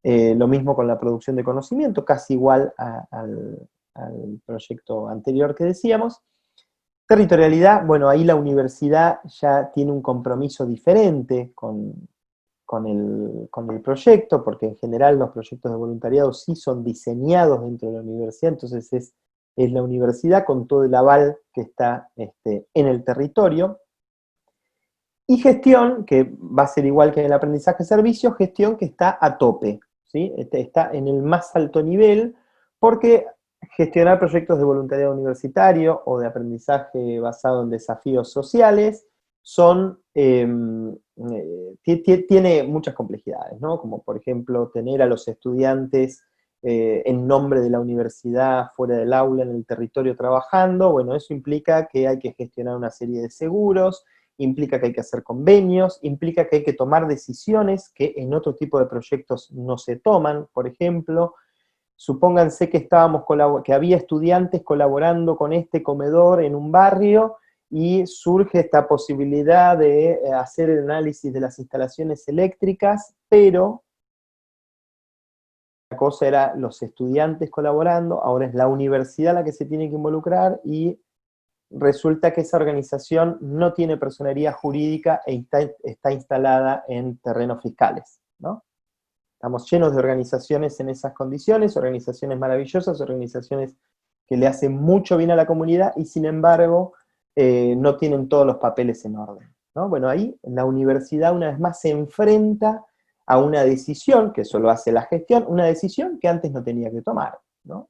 Lo mismo con la producción de conocimiento, casi igual al proyecto anterior que decíamos. Territorialidad, bueno, ahí la universidad ya tiene un compromiso diferente con el proyecto, porque en general los proyectos de voluntariado sí son diseñados dentro de la universidad, entonces es la universidad con todo el aval que está en el territorio. Y gestión, que va a ser igual que en el aprendizaje de servicios, gestión que está a tope, ¿sí? Está en el más alto nivel, porque gestionar proyectos de voluntariado universitario o de aprendizaje basado en desafíos sociales tiene muchas complejidades, ¿no? Como por ejemplo tener a los estudiantes en nombre de la universidad fuera del aula, en el territorio trabajando. Bueno, eso implica que hay que gestionar una serie de seguros, implica que hay que hacer convenios, implica que hay que tomar decisiones que en otro tipo de proyectos no se toman. Por ejemplo, supónganse que que había estudiantes colaborando con este comedor en un barrio y surge esta posibilidad de hacer el análisis de las instalaciones eléctricas, pero la cosa era los estudiantes colaborando, ahora es la universidad la que se tiene que involucrar y resulta que esa organización no tiene personería jurídica e está instalada en terrenos fiscales, ¿no? Estamos llenos de organizaciones en esas condiciones, organizaciones maravillosas, organizaciones que le hacen mucho bien a la comunidad y sin embargo no tienen todos los papeles en orden, ¿no? Bueno, ahí la universidad una vez más se enfrenta a una decisión, que solo hace la gestión, una decisión que antes no tenía que tomar, ¿no?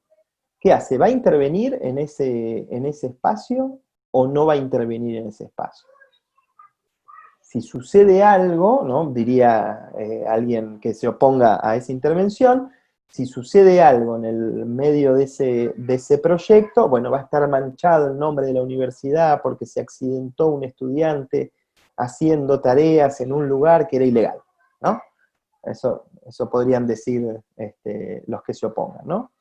¿Qué hace? ¿Va a intervenir en ese espacio o no va a intervenir en ese espacio? Si sucede algo, ¿no? Diría alguien que se oponga a esa intervención, si sucede algo en el medio de ese proyecto, bueno, va a estar manchado el nombre de la universidad porque se accidentó un estudiante haciendo tareas en un lugar que era ilegal, ¿no? Eso podrían decir los que se opongan, ¿no?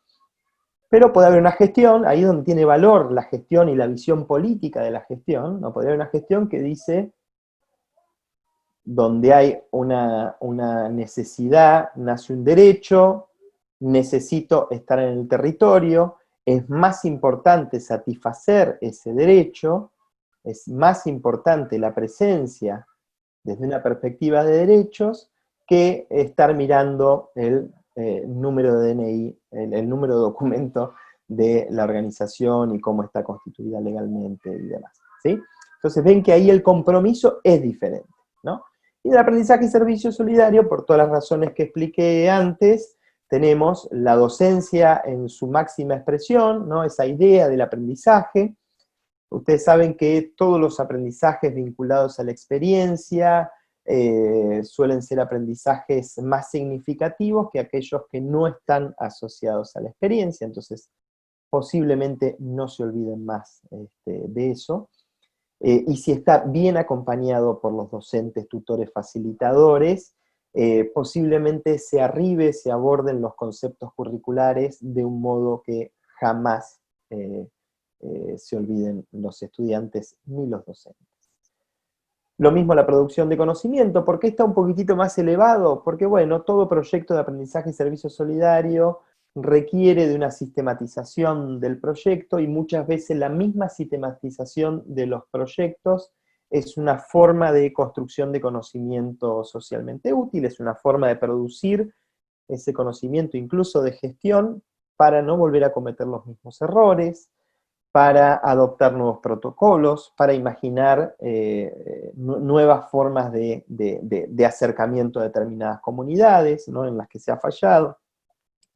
Pero puede haber una gestión, ahí donde tiene valor la gestión y la visión política de la gestión, ¿no? Podría haber una gestión que dice, donde hay una necesidad, nace un derecho, necesito estar en el territorio, es más importante satisfacer ese derecho, es más importante la presencia desde una perspectiva de derechos que estar mirando el número de DNI, el número de documento de la organización y cómo está constituida legalmente y demás, ¿sí? Entonces ven que ahí el compromiso es diferente, ¿no? Y en el aprendizaje y servicio solidario, por todas las razones que expliqué antes, tenemos la docencia en su máxima expresión, ¿no? Esa idea del aprendizaje. Ustedes saben que todos los aprendizajes vinculados a la experiencia suelen ser aprendizajes más significativos que aquellos que no están asociados a la experiencia, entonces posiblemente no se olviden más de eso. Y si está bien acompañado por los docentes, tutores, facilitadores, posiblemente se aborden los conceptos curriculares de un modo que jamás se olviden los estudiantes ni los docentes. Lo mismo la producción de conocimiento. ¿Por qué está un poquitito más elevado? Porque, bueno, todo proyecto de aprendizaje y servicio solidario requiere de una sistematización del proyecto y muchas veces la misma sistematización de los proyectos es una forma de construcción de conocimiento socialmente útil, es una forma de producir ese conocimiento incluso de gestión para no volver a cometer los mismos errores, para adoptar nuevos protocolos, para imaginar nuevas formas de acercamiento a determinadas comunidades, ¿no? En las que se ha fallado,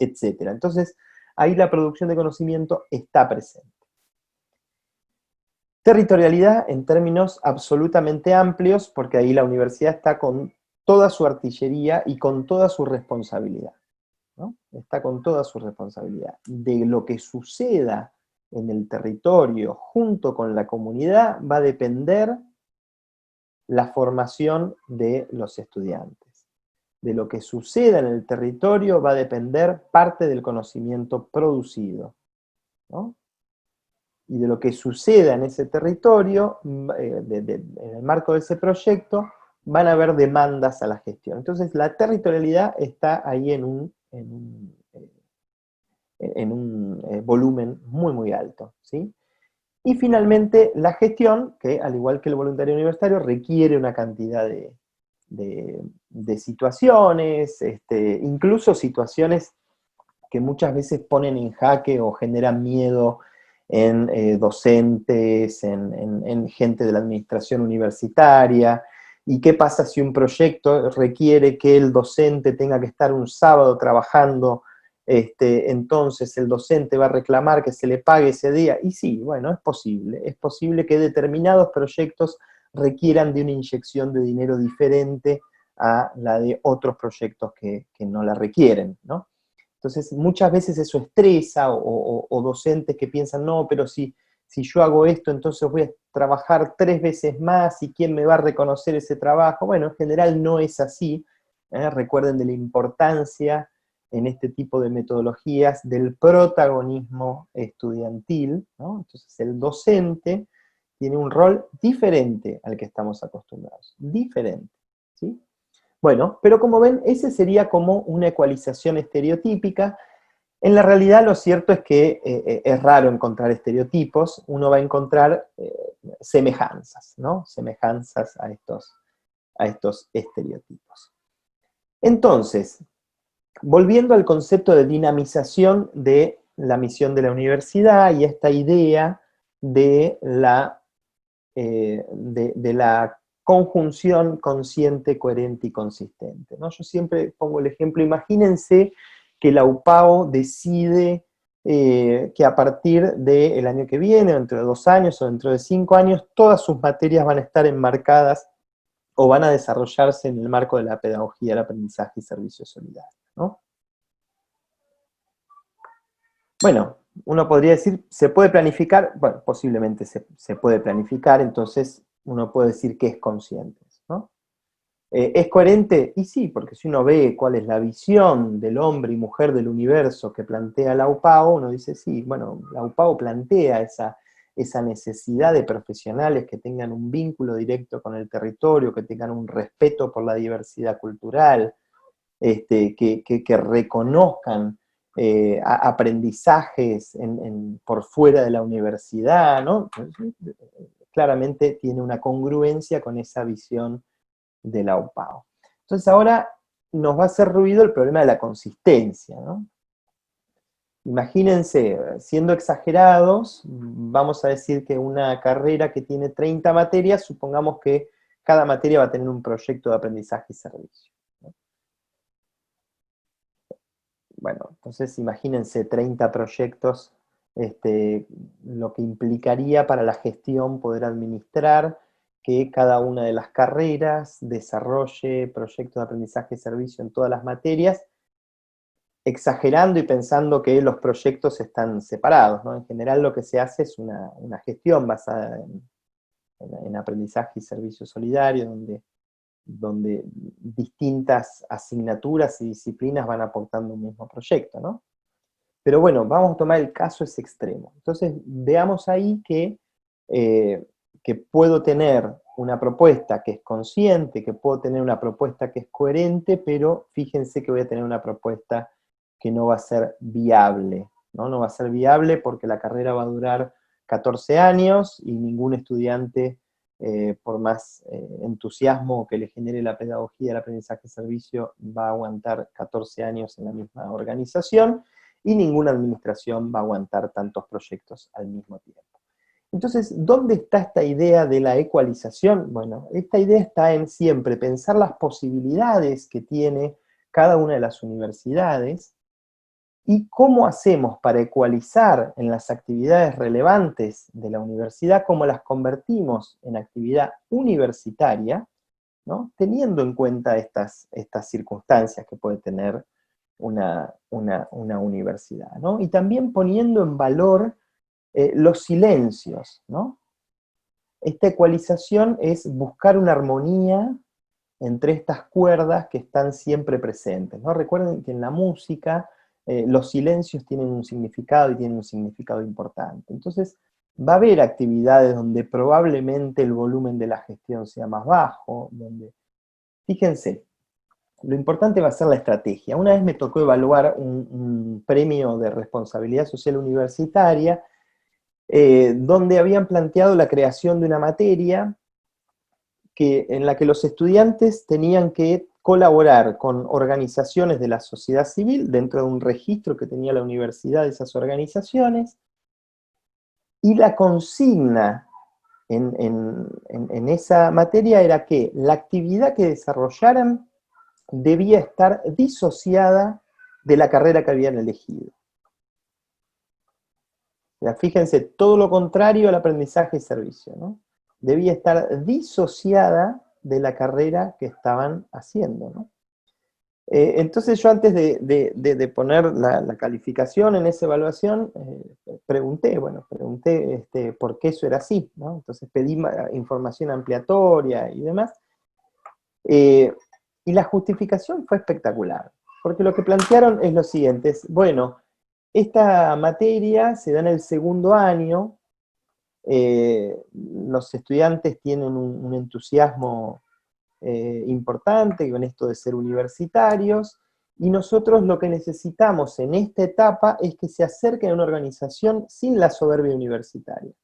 etc. Entonces, ahí la producción de conocimiento está presente. Territorialidad en términos absolutamente amplios, porque ahí la universidad está con toda su artillería y con toda su responsabilidad, ¿no? Está con toda su responsabilidad. De lo que suceda en el territorio junto con la comunidad va a depender la formación de los estudiantes. De lo que suceda en el territorio va a depender parte del conocimiento producido, ¿no? y de lo que suceda en ese territorio, en el marco de ese proyecto, van a haber demandas a la gestión. Entonces la territorialidad está ahí en un volumen muy, muy alto, ¿sí? Y finalmente la gestión, que al igual que el voluntario universitario, requiere una cantidad de situaciones, incluso situaciones que muchas veces ponen en jaque o generan miedo en docentes, en gente de la administración universitaria. ¿Y qué pasa si un proyecto requiere que el docente tenga que estar un sábado trabajando? Entonces el docente va a reclamar que se le pague ese día. Y sí, bueno, es posible que determinados proyectos requieran de una inyección de dinero diferente a la de otros proyectos que no la requieren, ¿no? Entonces, muchas veces eso estresa, o docentes que piensan, no, pero si yo hago esto, entonces voy a trabajar 3 veces más, y ¿quién me va a reconocer ese trabajo? Bueno, en general no es así. Recuerden de la importancia en este tipo de metodologías del protagonismo estudiantil, ¿no? Entonces, el docente tiene un rol diferente al que estamos acostumbrados, diferente, ¿sí? Bueno, pero como ven, ese sería como una ecualización estereotípica. En la realidad lo cierto es que es raro encontrar estereotipos, uno va a encontrar semejanzas, ¿no? Semejanzas a estos estereotipos. Entonces, volviendo al concepto de dinamización de la misión de la universidad y esta idea de la conjunción consciente, coherente y consistente, ¿no? Yo siempre pongo el ejemplo, imagínense que la UPAO decide que a partir del año que viene, o dentro de 2 años, o dentro de 5 años, todas sus materias van a estar enmarcadas o van a desarrollarse en el marco de la pedagogía, el aprendizaje y servicio solidario, ¿no? Bueno, uno podría decir, ¿se puede planificar? Bueno, posiblemente se puede planificar, entonces uno puede decir que es consciente, ¿no? ¿Es coherente? Y sí, porque si uno ve cuál es la visión del hombre y mujer del universo que plantea la UPAO, uno dice, sí, bueno, la UPAO plantea esa necesidad de profesionales que tengan un vínculo directo con el territorio, que tengan un respeto por la diversidad cultural, que reconozcan aprendizajes por fuera de la universidad, ¿no? Claramente tiene una congruencia con esa visión de la UPAO. Entonces ahora nos va a hacer ruido el problema de la consistencia, ¿no? Imagínense, siendo exagerados, vamos a decir que una carrera que tiene 30 materias, supongamos que cada materia va a tener un proyecto de aprendizaje y servicio. Bueno, entonces imagínense 30 proyectos, lo que implicaría para la gestión poder administrar que cada una de las carreras desarrolle proyectos de aprendizaje y servicio en todas las materias, exagerando y pensando que los proyectos están separados, ¿no? En general lo que se hace es una gestión basada en aprendizaje y servicio solidario, donde distintas asignaturas y disciplinas van aportando un mismo proyecto, ¿no? Pero bueno, vamos a tomar el caso ese extremo. Entonces, veamos ahí que puedo tener una propuesta que es consciente, que puedo tener una propuesta que es coherente, pero fíjense que voy a tener una propuesta que no va a ser viable, ¿no? No va a ser viable porque la carrera va a durar 14 años y ningún estudiante, por más entusiasmo que le genere la pedagogía, el aprendizaje y servicio, va a aguantar 14 años en la misma organización, y ninguna administración va a aguantar tantos proyectos al mismo tiempo. Entonces, ¿dónde está esta idea de la ecualización? Bueno, esta idea está en siempre pensar las posibilidades que tiene cada una de las universidades y cómo hacemos para ecualizar en las actividades relevantes de la universidad, cómo las convertimos en actividad universitaria, ¿no? Teniendo en cuenta estas circunstancias que puede tener una universidad, ¿no? Y también poniendo en valor los silencios, ¿no? Esta ecualización es buscar una armonía entre estas cuerdas que están siempre presentes, ¿no? Recuerden que en la música los silencios tienen un significado y tienen un significado importante. Entonces, Va a haber actividades donde probablemente el volumen de la gestión sea más bajo, donde, fíjense, lo importante va a ser la estrategia. Una vez me tocó evaluar un premio de responsabilidad social universitaria, donde habían planteado la creación de una materia en la que los estudiantes tenían que colaborar con organizaciones de la sociedad civil dentro de un registro que tenía la universidad de esas organizaciones, y la consigna en esa materia era que la actividad que desarrollaran debía estar disociada de la carrera que habían elegido. O sea, fíjense, todo lo contrario al aprendizaje y servicio, ¿no? Debía estar disociada de la carrera que estaban haciendo, ¿no? Entonces yo antes de poner la calificación en esa evaluación, pregunté por qué eso era así, ¿no? Entonces pedí información ampliatoria y demás, y la justificación fue espectacular, porque lo que plantearon es lo siguiente, bueno, esta materia se da en el segundo año, los estudiantes tienen un entusiasmo importante con esto de ser universitarios, y nosotros lo que necesitamos en esta etapa es que se acerquen a una organización sin la soberbia universitaria.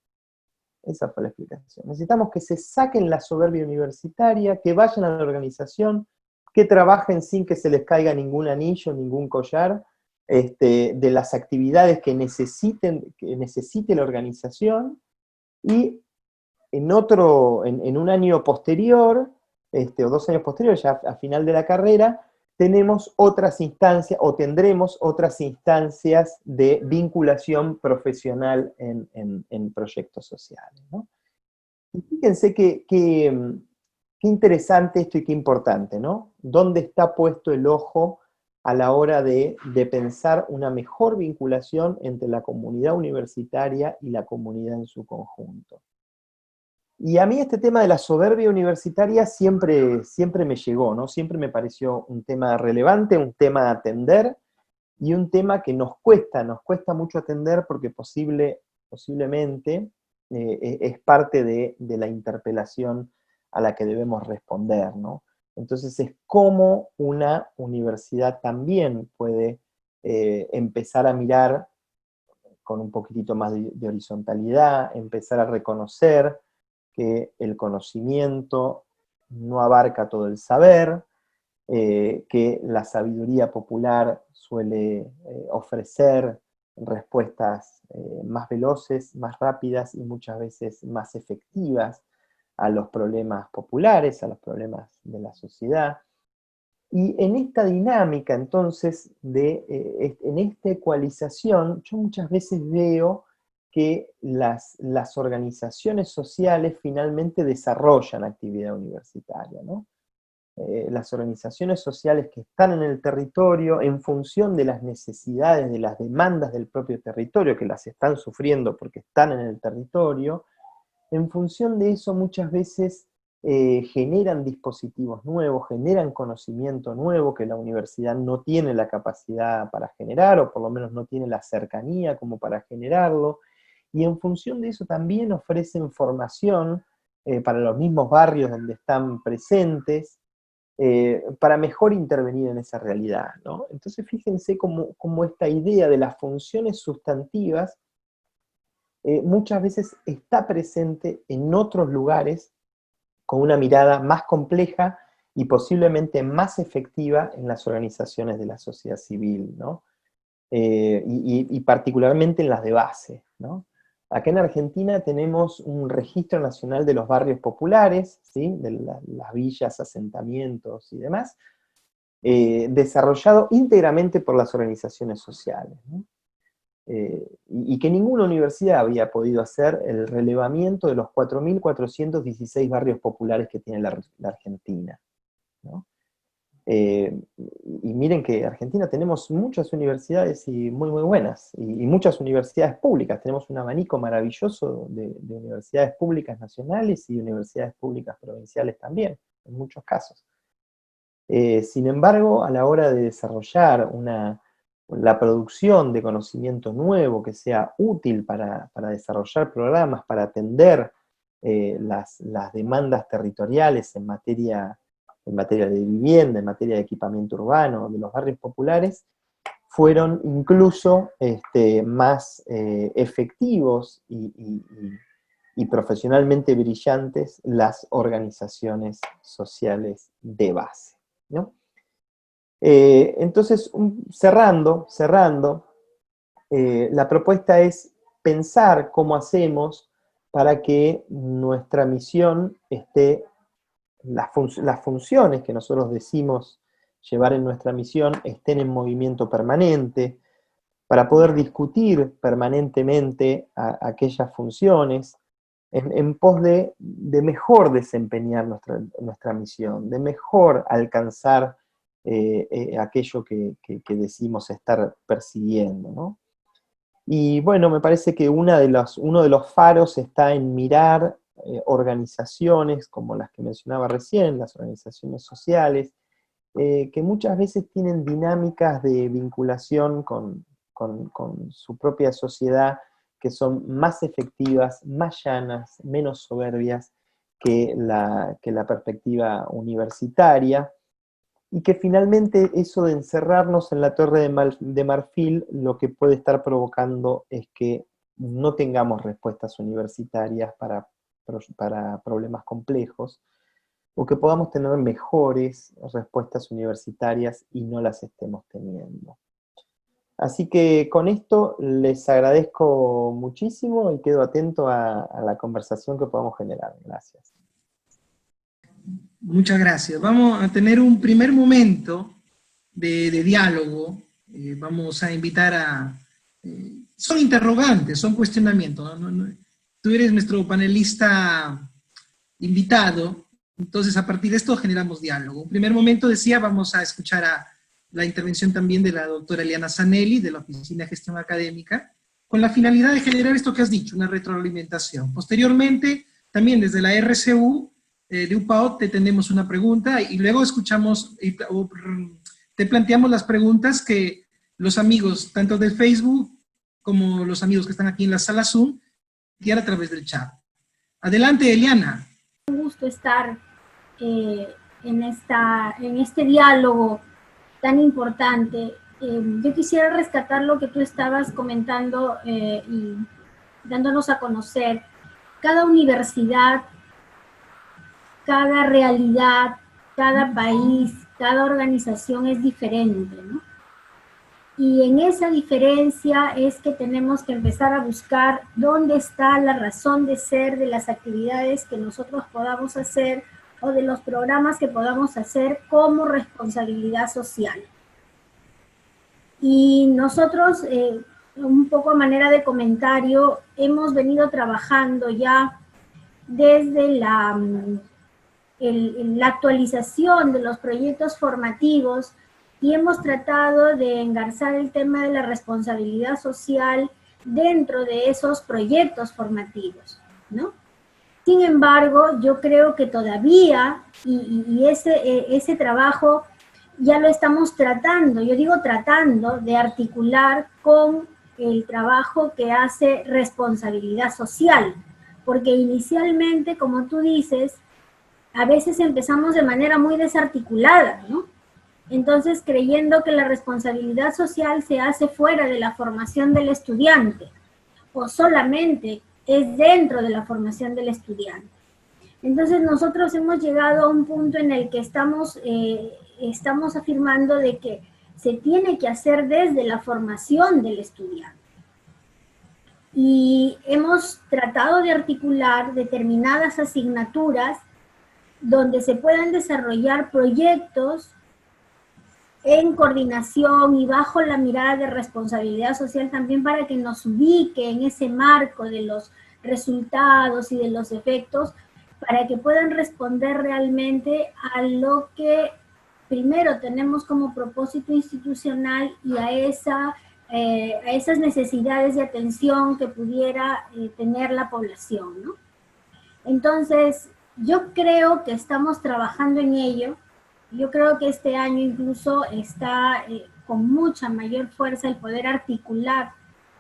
Esa fue la explicación. Necesitamos que se saquen la soberbia universitaria, que vayan a la organización, que trabajen sin que se les caiga ningún anillo, ningún collar, de las actividades que necesite la organización, y en un año posterior, o 2 años posteriores, ya a final de la carrera, tenemos otras instancias, o tendremos otras instancias de vinculación profesional en proyectos sociales, ¿no? Y fíjense qué interesante esto y qué importante, ¿no? ¿Dónde está puesto el ojo a la hora de pensar una mejor vinculación entre la comunidad universitaria y la comunidad en su conjunto? Y a mí este tema de la soberbia universitaria siempre me llegó, ¿no? Siempre me pareció un tema relevante, un tema a atender, y un tema que nos cuesta mucho atender porque posiblemente es parte de la interpelación a la que debemos responder, ¿no? Entonces es cómo una universidad también puede empezar a mirar con un poquitito más de horizontalidad, empezar a reconocer que el conocimiento no abarca todo el saber, que la sabiduría popular suele ofrecer respuestas más veloces, más rápidas y muchas veces más efectivas a los problemas populares, a los problemas de la sociedad. Y en esta dinámica, entonces, en esta ecualización, yo muchas veces veo que las organizaciones sociales finalmente desarrollan actividad universitaria, ¿no? Las organizaciones sociales que están en el territorio, en función de las necesidades, de las demandas del propio territorio, que las están sufriendo porque están en el territorio, en función de eso muchas veces generan dispositivos nuevos, generan conocimiento nuevo que la universidad no tiene la capacidad para generar, o por lo menos no tiene la cercanía como para generarlo, y en función de eso también ofrecen formación para los mismos barrios donde están presentes, para mejor intervenir en esa realidad, ¿no? Entonces fíjense cómo esta idea de las funciones sustantivas muchas veces está presente en otros lugares con una mirada más compleja y posiblemente más efectiva en las organizaciones de la sociedad civil, ¿no? Y particularmente en las de base, ¿no? Acá en Argentina tenemos un registro nacional de los barrios populares, ¿sí? De las villas, asentamientos y demás, desarrollado íntegramente por las organizaciones sociales, ¿no? Y que ninguna universidad había podido hacer el relevamiento de los 4.416 barrios populares que tiene la Argentina, ¿no? Y miren que en Argentina tenemos muchas universidades y muy buenas, y muchas universidades públicas. Tenemos un abanico maravilloso de universidades públicas nacionales y universidades públicas provinciales también, en muchos casos. Sin embargo, a la hora de desarrollar la producción de conocimiento nuevo que sea útil para desarrollar programas, para atender las demandas territoriales en materia de vivienda, en materia de equipamiento urbano, de los barrios populares, fueron incluso más efectivos y profesionalmente brillantes las organizaciones sociales de base, ¿no? Entonces, cerrando, la propuesta es pensar cómo hacemos para que nuestra misión esté, las funciones que nosotros decimos llevar en nuestra misión estén en movimiento permanente, para poder discutir permanentemente aquellas funciones en pos de mejor desempeñar nuestra misión, de mejor alcanzar aquello que decimos estar persiguiendo, ¿no? Y bueno, me parece que uno de los faros está en mirar organizaciones como las que mencionaba recién, las organizaciones sociales, que muchas veces tienen dinámicas de vinculación con su propia sociedad que son más efectivas, más llanas, menos soberbias que la perspectiva universitaria, y que finalmente eso de encerrarnos en la Torre de Marfil lo que puede estar provocando es que no tengamos respuestas universitarias para problemas complejos, o que podamos tener mejores respuestas universitarias y no las estemos teniendo. Así que con esto les agradezco muchísimo y quedo atento a la conversación que podamos generar. Gracias. Muchas gracias. Vamos a tener un primer momento de diálogo. Vamos a invitar a... son interrogantes, son cuestionamientos, ¿no? Tú eres nuestro panelista invitado, entonces a partir de esto generamos diálogo. Un primer momento, decía, vamos a escuchar a la intervención también de la doctora Eliana Zanelli, de la Oficina de Gestión Académica, con la finalidad de generar esto que has dicho, una retroalimentación. Posteriormente, también desde la RCU, de UPAOT, te tenemos una pregunta y luego escuchamos, te planteamos las preguntas que los amigos, tanto de Facebook como los amigos que están aquí en la sala Zoom, y a través del chat. Adelante, Eliana. Un gusto estar en este diálogo tan importante. Yo quisiera rescatar lo que tú estabas comentando y dándonos a conocer. Cada universidad, cada realidad, cada país, cada organización es diferente, ¿no? Y en esa diferencia es que tenemos que empezar a buscar dónde está la razón de ser de las actividades que nosotros podamos hacer o de los programas que podamos hacer como responsabilidad social. Y nosotros, un poco a manera de comentario, hemos venido trabajando ya desde la actualización de los proyectos formativos y hemos tratado de engarzar el tema de la responsabilidad social dentro de esos proyectos formativos, ¿no? Sin embargo, yo creo que todavía, y ese trabajo ya lo estamos tratando, yo digo tratando de articular con el trabajo que hace responsabilidad social, porque inicialmente, como tú dices, a veces empezamos de manera muy desarticulada, ¿no? Entonces, creyendo que la responsabilidad social se hace fuera de la formación del estudiante, o solamente es dentro de la formación del estudiante. Entonces, nosotros hemos llegado a un punto en el que estamos afirmando de que se tiene que hacer desde la formación del estudiante. Y hemos tratado de articular determinadas asignaturas donde se puedan desarrollar proyectos en coordinación y bajo la mirada de responsabilidad social también para que nos ubique en ese marco de los resultados y de los efectos, para que puedan responder realmente a lo que primero tenemos como propósito institucional y a esas necesidades de atención que pudiera tener la población, ¿no? Entonces, yo creo que estamos trabajando en ello. Yo creo que este año incluso está con mucha mayor fuerza el poder articular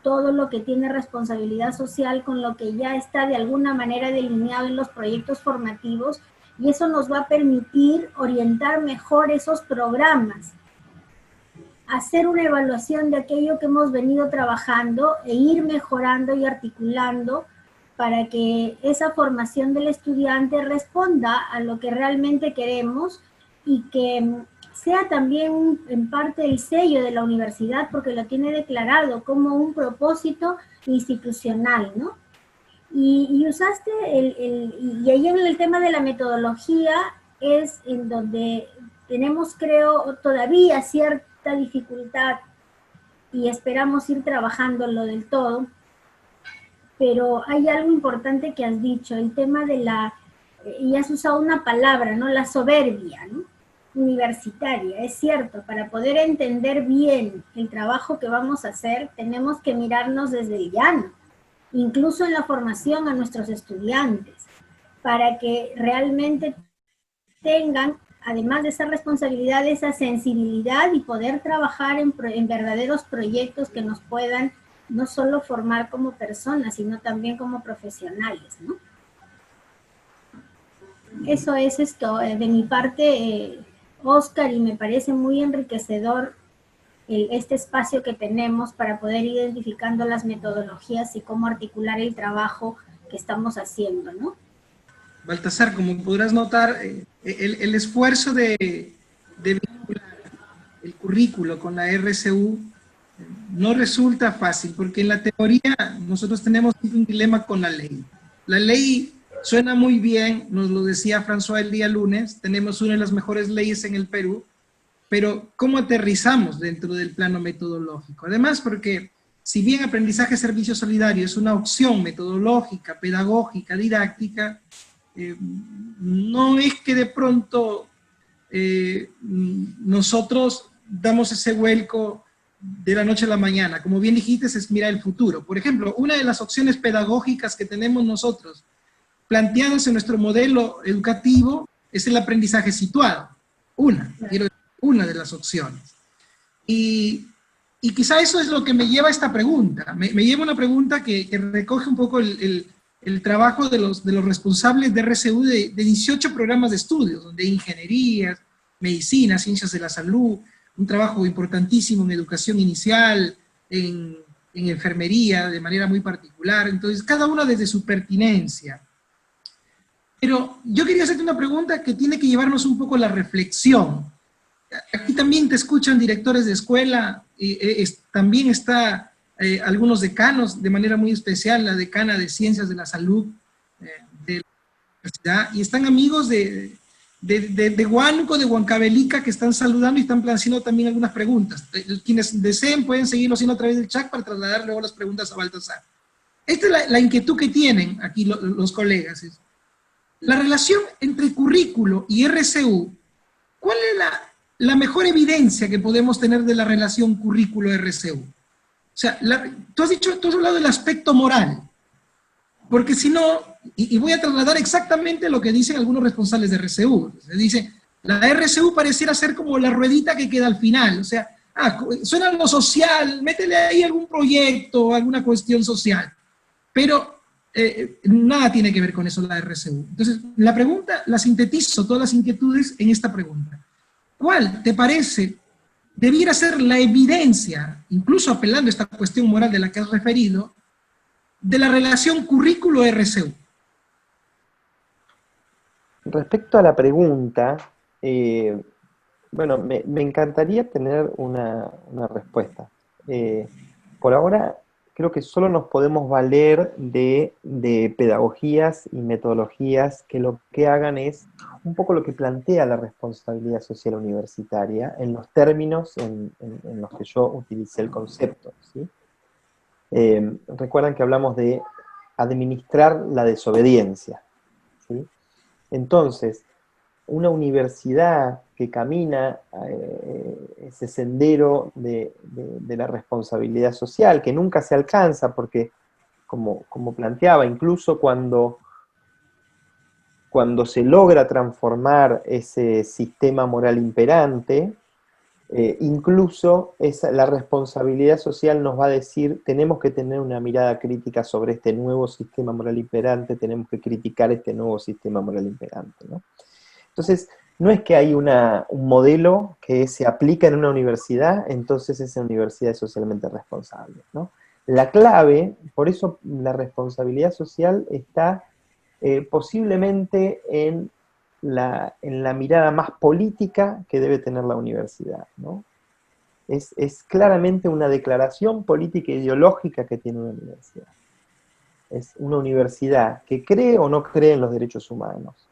todo lo que tiene responsabilidad social con lo que ya está de alguna manera delineado en los proyectos formativos, y eso nos va a permitir orientar mejor esos programas, hacer una evaluación de aquello que hemos venido trabajando e ir mejorando y articulando para que esa formación del estudiante responda a lo que realmente queremos y que sea también en parte el sello de la universidad, porque lo tiene declarado como un propósito institucional, ¿no? Y usaste, y ahí en el tema de la metodología es en donde tenemos, creo, todavía cierta dificultad y esperamos ir trabajándolo del todo, pero hay algo importante que has dicho, el tema de y has usado una palabra, ¿no? La soberbia, ¿no? Universitaria, es cierto, para poder entender bien el trabajo que vamos a hacer, tenemos que mirarnos desde el llano, incluso en la formación a nuestros estudiantes, para que realmente tengan, además de esa responsabilidad, esa sensibilidad y poder trabajar en verdaderos proyectos que nos puedan no solo formar como personas, sino también como profesionales, ¿no? Eso es esto, de mi parte, Oscar, y me parece muy enriquecedor este espacio que tenemos para poder ir identificando las metodologías y cómo articular el trabajo que estamos haciendo, ¿no? Baltasar, como podrás notar, el esfuerzo de vincular el currículo con la RCU no resulta fácil, porque en la teoría nosotros tenemos un dilema con la ley. La ley suena muy bien, nos lo decía François el día lunes, tenemos una de las mejores leyes en el Perú, pero ¿cómo aterrizamos dentro del plano metodológico? Además, porque si bien aprendizaje servicio solidario es una opción metodológica, pedagógica, didáctica, no es que de pronto nosotros damos ese vuelco de la noche a la mañana. Como bien dijiste, es mirar el futuro. Por ejemplo, una de las opciones pedagógicas que tenemos nosotros, planteadas en nuestro modelo educativo, es el aprendizaje situado. Una de las opciones. Y quizá eso es lo que me lleva a esta pregunta. Me lleva a una pregunta que recoge un poco el trabajo de los responsables de RCU de 18 programas de estudios, donde ingenierías, medicina, ciencias de la salud, un trabajo importantísimo en educación inicial, en enfermería, de manera muy particular. Entonces, cada una desde su pertinencia. Pero yo quería hacerte una pregunta que tiene que llevarnos un poco a la reflexión. Aquí también te escuchan directores de escuela, también está algunos decanos, de manera muy especial, la decana de Ciencias de la Salud de la universidad, y están amigos de Huánuco, de Huancavelica, que están saludando y están planteando también algunas preguntas. Quienes deseen pueden seguirlo haciendo a través del chat para trasladar luego las preguntas a Baltasar. Esta es la inquietud que tienen aquí los colegas. La relación entre currículo y RCU, ¿cuál es la mejor evidencia que podemos tener de la relación currículo-RCU? O sea, tú has hablado del aspecto moral, porque si no, y voy a trasladar exactamente lo que dicen algunos responsables de RCU. Se dice, la RCU pareciera ser como la ruedita que queda al final, o sea, suena lo social, métele ahí algún proyecto, alguna cuestión social, pero nada tiene que ver con eso la RCU. Entonces, la pregunta, la sintetizo, todas las inquietudes en esta pregunta. ¿Cuál te parece debiera ser la evidencia, incluso apelando a esta cuestión moral de la que has referido, de la relación currículo-RCU? Respecto a la pregunta, bueno, me encantaría tener una respuesta. Por ahora, creo que solo nos podemos valer de pedagogías y metodologías que lo que hagan es un poco lo que plantea la responsabilidad social universitaria en los términos en los que yo utilicé el concepto, ¿sí? Recuerdan que hablamos de administrar la desobediencia, ¿sí? Entonces, una universidad que camina ese sendero de la responsabilidad social, que nunca se alcanza, porque, como planteaba, incluso cuando se logra transformar ese sistema moral imperante, Incluso la responsabilidad social nos va a decir, tenemos que tener una mirada crítica sobre este nuevo sistema moral imperante, tenemos que criticar este nuevo sistema moral imperante, ¿no? Entonces, no es que hay un modelo que se aplica en una universidad, entonces esa universidad es socialmente responsable, ¿no? La clave, por eso la responsabilidad social está posiblemente en la mirada más política que debe tener la universidad, ¿no? Es claramente una declaración política e ideológica que tiene una universidad. Es una universidad que cree o no cree en los derechos humanos.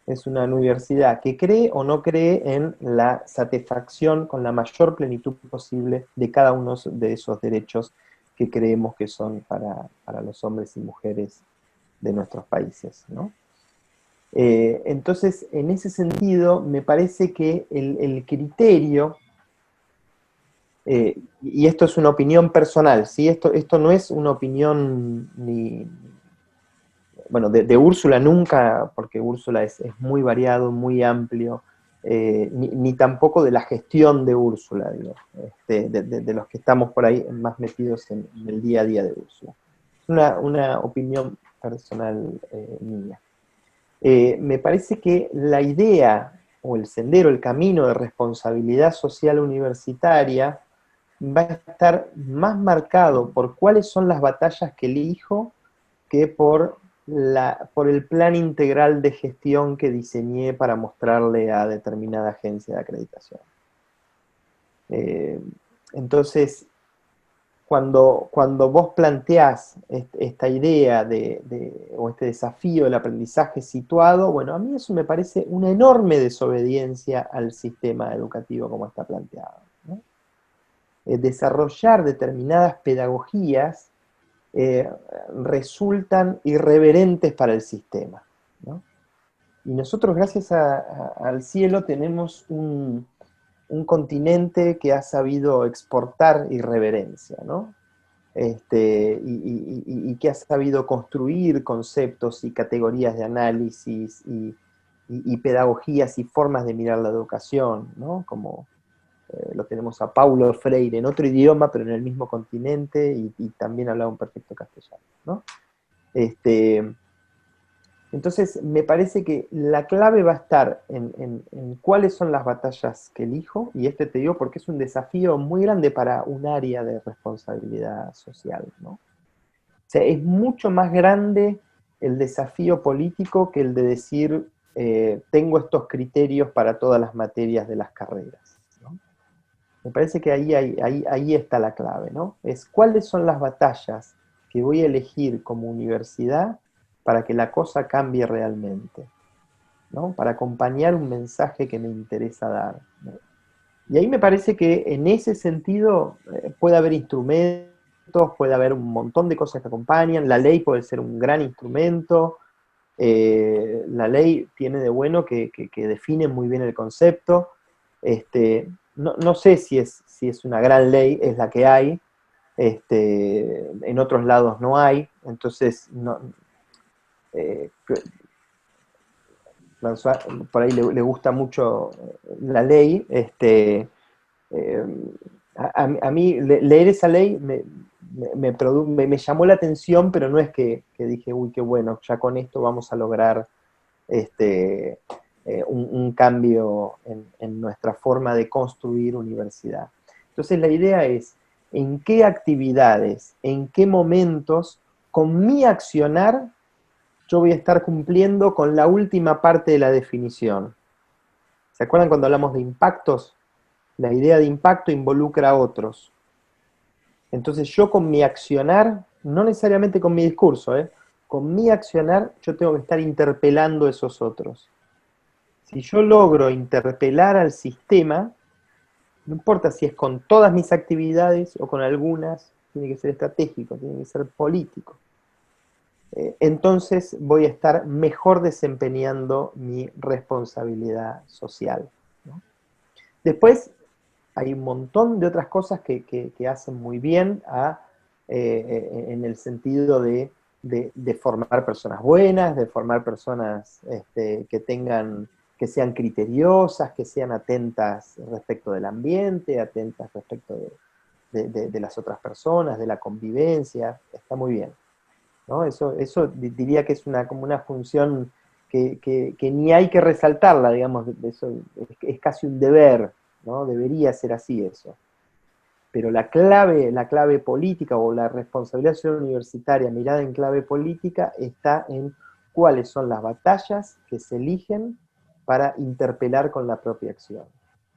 Es una universidad que cree o no cree en la satisfacción con la mayor plenitud posible de cada uno de esos derechos que creemos que son para los hombres y mujeres de nuestros países, ¿no? Entonces, en ese sentido, me parece que el criterio, y esto es una opinión personal, ¿sí? Esto no es una opinión bueno, de Úrsula nunca, porque Úrsula es muy variado, muy amplio, ni tampoco de la gestión de Úrsula, digo, de los que estamos por ahí más metidos en el día a día de Úrsula. Es una opinión personal mía. Me parece que la idea o el sendero, el camino de responsabilidad social universitaria va a estar más marcado por cuáles son las batallas que elijo que por el plan integral de gestión que diseñé para mostrarle a determinada agencia de acreditación. Entonces, cuando vos planteás esta idea o este desafío del aprendizaje situado, bueno, a mí eso me parece una enorme desobediencia al sistema educativo como está planteado, ¿no? Desarrollar determinadas pedagogías resultan irreverentes para el sistema, ¿no? Y nosotros, gracias al cielo, tenemos un continente que ha sabido exportar irreverencia, ¿no? Y que ha sabido construir conceptos y categorías de análisis y pedagogías y formas de mirar la educación, ¿no? Como lo tenemos a Paulo Freire en otro idioma, pero en el mismo continente, y también hablaba un perfecto castellano, ¿no? Entonces, me parece que la clave va a estar en cuáles son las batallas que elijo, y te digo porque es un desafío muy grande para un área de responsabilidad social, ¿no? O sea, es mucho más grande el desafío político que el de decir, tengo estos criterios para todas las materias de las carreras, ¿no? Me parece que ahí está la clave, ¿no? Es cuáles son las batallas que voy a elegir como universidad para que la cosa cambie realmente, ¿no? Para acompañar un mensaje que me interesa dar, ¿no? Y ahí me parece que en ese sentido puede haber instrumentos, puede haber un montón de cosas que acompañan, la ley puede ser un gran instrumento, la ley tiene de bueno que define muy bien el concepto, no sé si es una gran ley, es la que hay, en otros lados no hay, entonces por ahí le gusta mucho la ley, a mí leer esa ley me llamó la atención, pero no es que dije, uy, qué bueno, ya con esto vamos a lograr un cambio en nuestra forma de construir universidad. Entonces la idea es, ¿en qué actividades, en qué momentos, con mi accionar, yo voy a estar cumpliendo con la última parte de la definición? ¿Se acuerdan cuando hablamos de impactos? La idea de impacto involucra a otros. Entonces yo con mi accionar, no necesariamente con mi discurso, con mi accionar yo tengo que estar interpelando a esos otros. Si yo logro interpelar al sistema, no importa si es con todas mis actividades o con algunas, tiene que ser estratégico, tiene que ser político. Entonces voy a estar mejor desempeñando mi responsabilidad social, ¿no? Después hay un montón de otras cosas que hacen muy bien en el sentido de formar personas buenas, de formar personas que tengan que sean criteriosas, que sean atentas respecto del ambiente, atentas respecto de las otras personas, de la convivencia, está muy bien, ¿no? Eso diría que es como una función que ni hay que resaltarla, digamos, eso es casi un deber, ¿no? Debería ser así eso. Pero la clave política o la responsabilidad universitaria mirada en clave política está en cuáles son las batallas que se eligen para interpelar con la propia acción.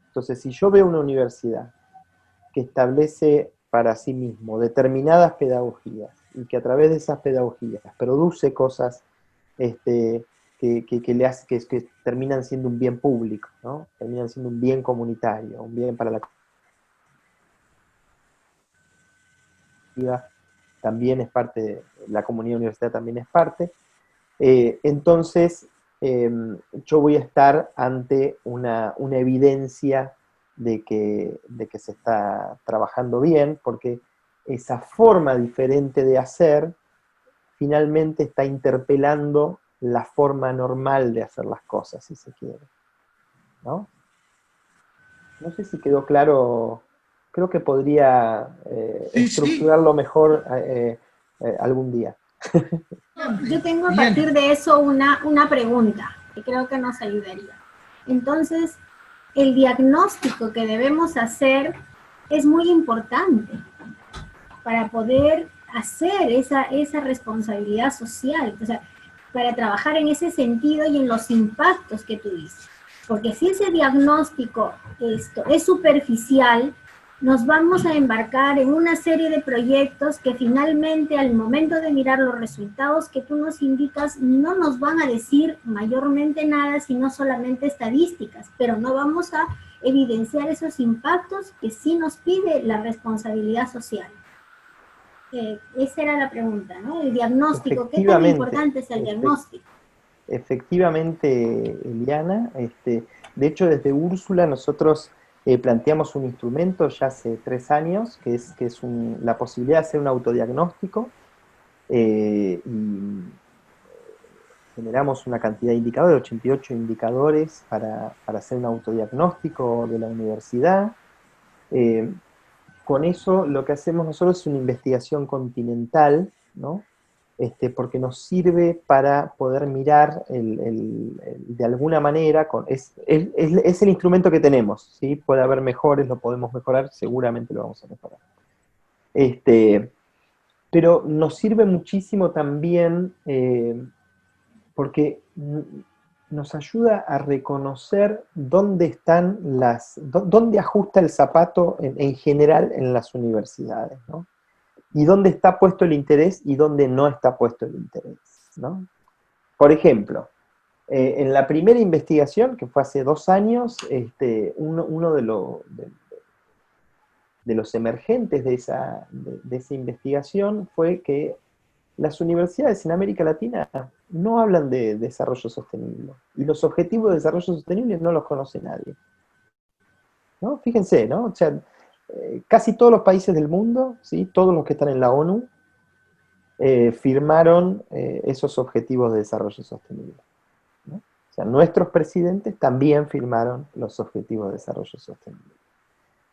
Entonces, si yo veo una universidad que establece para sí mismo determinadas pedagogías y que a través de esas pedagogías produce cosas que terminan siendo un bien público, ¿no? Terminan siendo un bien comunitario, un bien para la comunidad, también es parte, la comunidad universitaria también es parte. Entonces, yo voy a estar ante una evidencia de que se está trabajando bien, porque esa forma diferente de hacer finalmente está interpelando la forma normal de hacer las cosas, si se quiere, ¿no? No sé si quedó claro, creo que podría Sí, estructurarlo mejor algún día. Yo tengo a Bien. partir de eso una pregunta que creo que nos ayudaría. Entonces, el diagnóstico que debemos hacer es muy importante para poder hacer esa responsabilidad social, o sea, para trabajar en ese sentido y en los impactos que tú dices. Porque si ese diagnóstico es superficial, nos vamos a embarcar en una serie de proyectos que finalmente al momento de mirar los resultados que tú nos indicas no nos van a decir mayormente nada, sino solamente estadísticas, pero no vamos a evidenciar esos impactos que sí nos pide la responsabilidad social. Esa era la pregunta, ¿no? El diagnóstico, ¿qué tan importante es el diagnóstico? Efectivamente, Eliana, de hecho desde Úrsula nosotros planteamos un instrumento ya hace 3 años, que es la posibilidad de hacer un autodiagnóstico, y generamos una cantidad de indicadores, 88 indicadores para hacer un autodiagnóstico de la universidad. Con eso lo que hacemos nosotros es una investigación continental, ¿no? Porque nos sirve para poder mirar de alguna manera, es el instrumento que tenemos, ¿sí? Puede haber mejores, lo podemos mejorar, seguramente lo vamos a mejorar. Pero nos sirve muchísimo también porque nos ayuda a reconocer dónde dónde ajusta el zapato en general en las universidades, ¿no? Y dónde está puesto el interés y dónde no está puesto el interés, ¿no? Por ejemplo, en la primera investigación, que fue hace 2 años, uno de los emergentes de esa investigación fue que las universidades en América Latina no hablan de desarrollo sostenible, y los objetivos de desarrollo sostenible no los conoce nadie, ¿no? Fíjense, ¿no? O sea, casi todos los países del mundo, ¿sí? Todos los que están en la ONU, firmaron esos objetivos de desarrollo sostenible, ¿no? O sea, nuestros presidentes también firmaron los objetivos de desarrollo sostenible.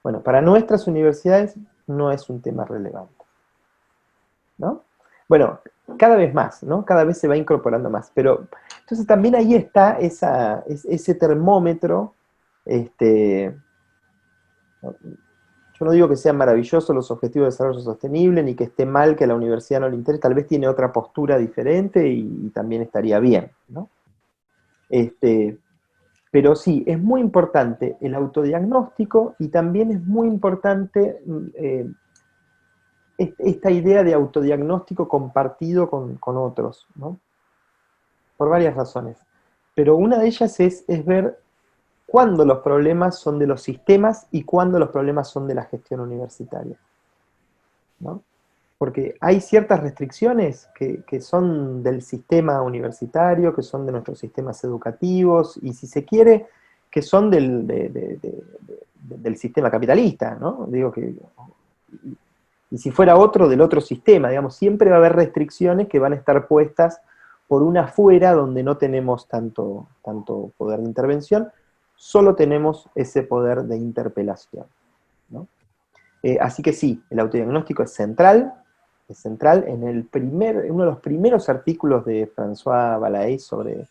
Bueno, para nuestras universidades no es un tema relevante, ¿no? Bueno, cada vez más, ¿no? Cada vez se va incorporando más, pero entonces también ahí está ese termómetro, yo no digo que sean maravillosos los objetivos de desarrollo sostenible, ni que esté mal que a la universidad no le interese, tal vez tiene otra postura diferente y también estaría bien, ¿no? Pero sí, es muy importante el autodiagnóstico y también es muy importante esta idea de autodiagnóstico compartido con otros, ¿no? Por varias razones. Pero una de ellas es ver cuándo los problemas son de los sistemas y cuándo los problemas son de la gestión universitaria, ¿no? Porque hay ciertas restricciones que son del sistema universitario, que son de nuestros sistemas educativos, y si se quiere, que son del sistema capitalista, ¿no? Digo que, y si fuera otro, del otro sistema, digamos, siempre va a haber restricciones que van a estar puestas por una afuera donde no tenemos tanto poder de intervención, solo tenemos ese poder de interpelación, ¿no? Así que sí, el autodiagnóstico es central en uno de los primeros artículos de François Balaï sobre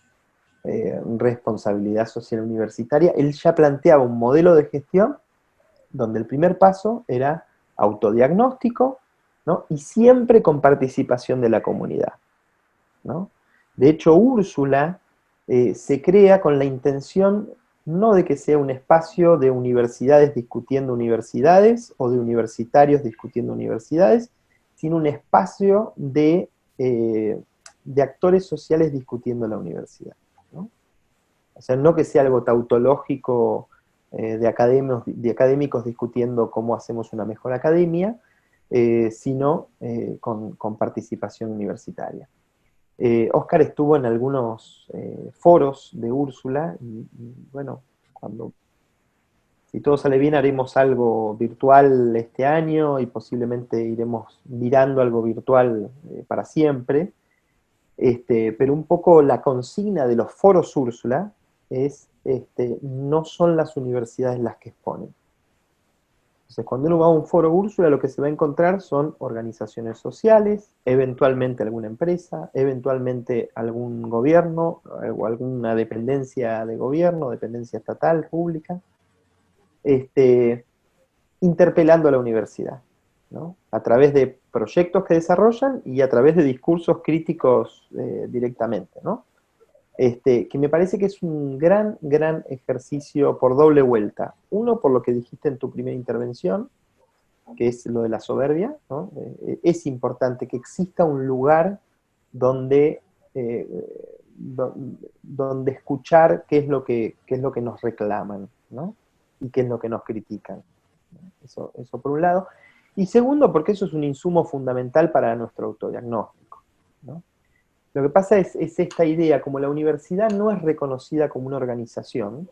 responsabilidad social universitaria. Él ya planteaba un modelo de gestión donde el primer paso era autodiagnóstico, ¿no? Y siempre con participación de la comunidad, ¿no? De hecho, Úrsula se crea con la intención no de que sea un espacio de universidades discutiendo universidades, o de universitarios discutiendo universidades, sino un espacio de actores sociales discutiendo la universidad, ¿no? O sea, no que sea algo tautológico de académicos discutiendo cómo hacemos una mejor academia, sino con participación universitaria. Oscar estuvo en algunos foros de Úrsula, y bueno, si todo sale bien haremos algo virtual este año, y posiblemente iremos mirando algo virtual para siempre, pero un poco la consigna de los foros Úrsula es, no son las universidades las que exponen. Entonces, cuando uno va a un foro Úrsula, lo que se va a encontrar son organizaciones sociales, eventualmente alguna empresa, eventualmente algún gobierno, o alguna dependencia de gobierno, dependencia estatal, pública, interpelando a la universidad, ¿no? A través de proyectos que desarrollan y a través de discursos críticos directamente, ¿no? Que me parece que es un gran ejercicio por doble vuelta. Uno, por lo que dijiste en tu primera intervención, que es lo de la soberbia, ¿no? Es importante que exista un lugar donde, donde escuchar qué es lo que nos reclaman, ¿no? Y qué es lo que nos critican. Eso por un lado. Y segundo, porque eso es un insumo fundamental para nuestro autodiagnóstico, ¿no? Lo que pasa es esta idea, como la universidad no es reconocida como una organización,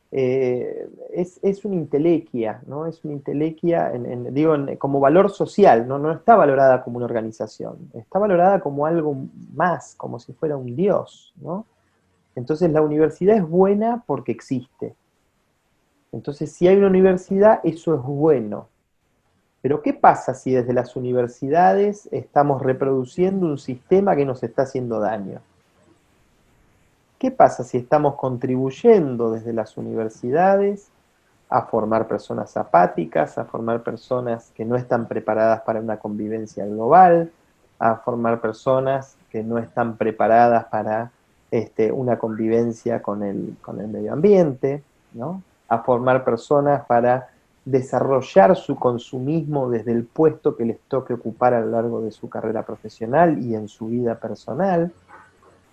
es una intelequia, ¿no? Es una intelequia, como valor social, ¿no? No está valorada como una organización, está valorada como algo más, como si fuera un dios, ¿no? Entonces la universidad es buena porque existe. Entonces si hay una universidad, eso es bueno. Pero ¿qué pasa si desde las universidades estamos reproduciendo un sistema que nos está haciendo daño? ¿Qué pasa si estamos contribuyendo desde las universidades a formar personas apáticas, a formar personas que no están preparadas para una convivencia global, a formar personas que no están preparadas para una convivencia con el medio ambiente, ¿no? A formar personas para desarrollar su consumismo desde el puesto que les toque ocupar a lo largo de su carrera profesional y en su vida personal?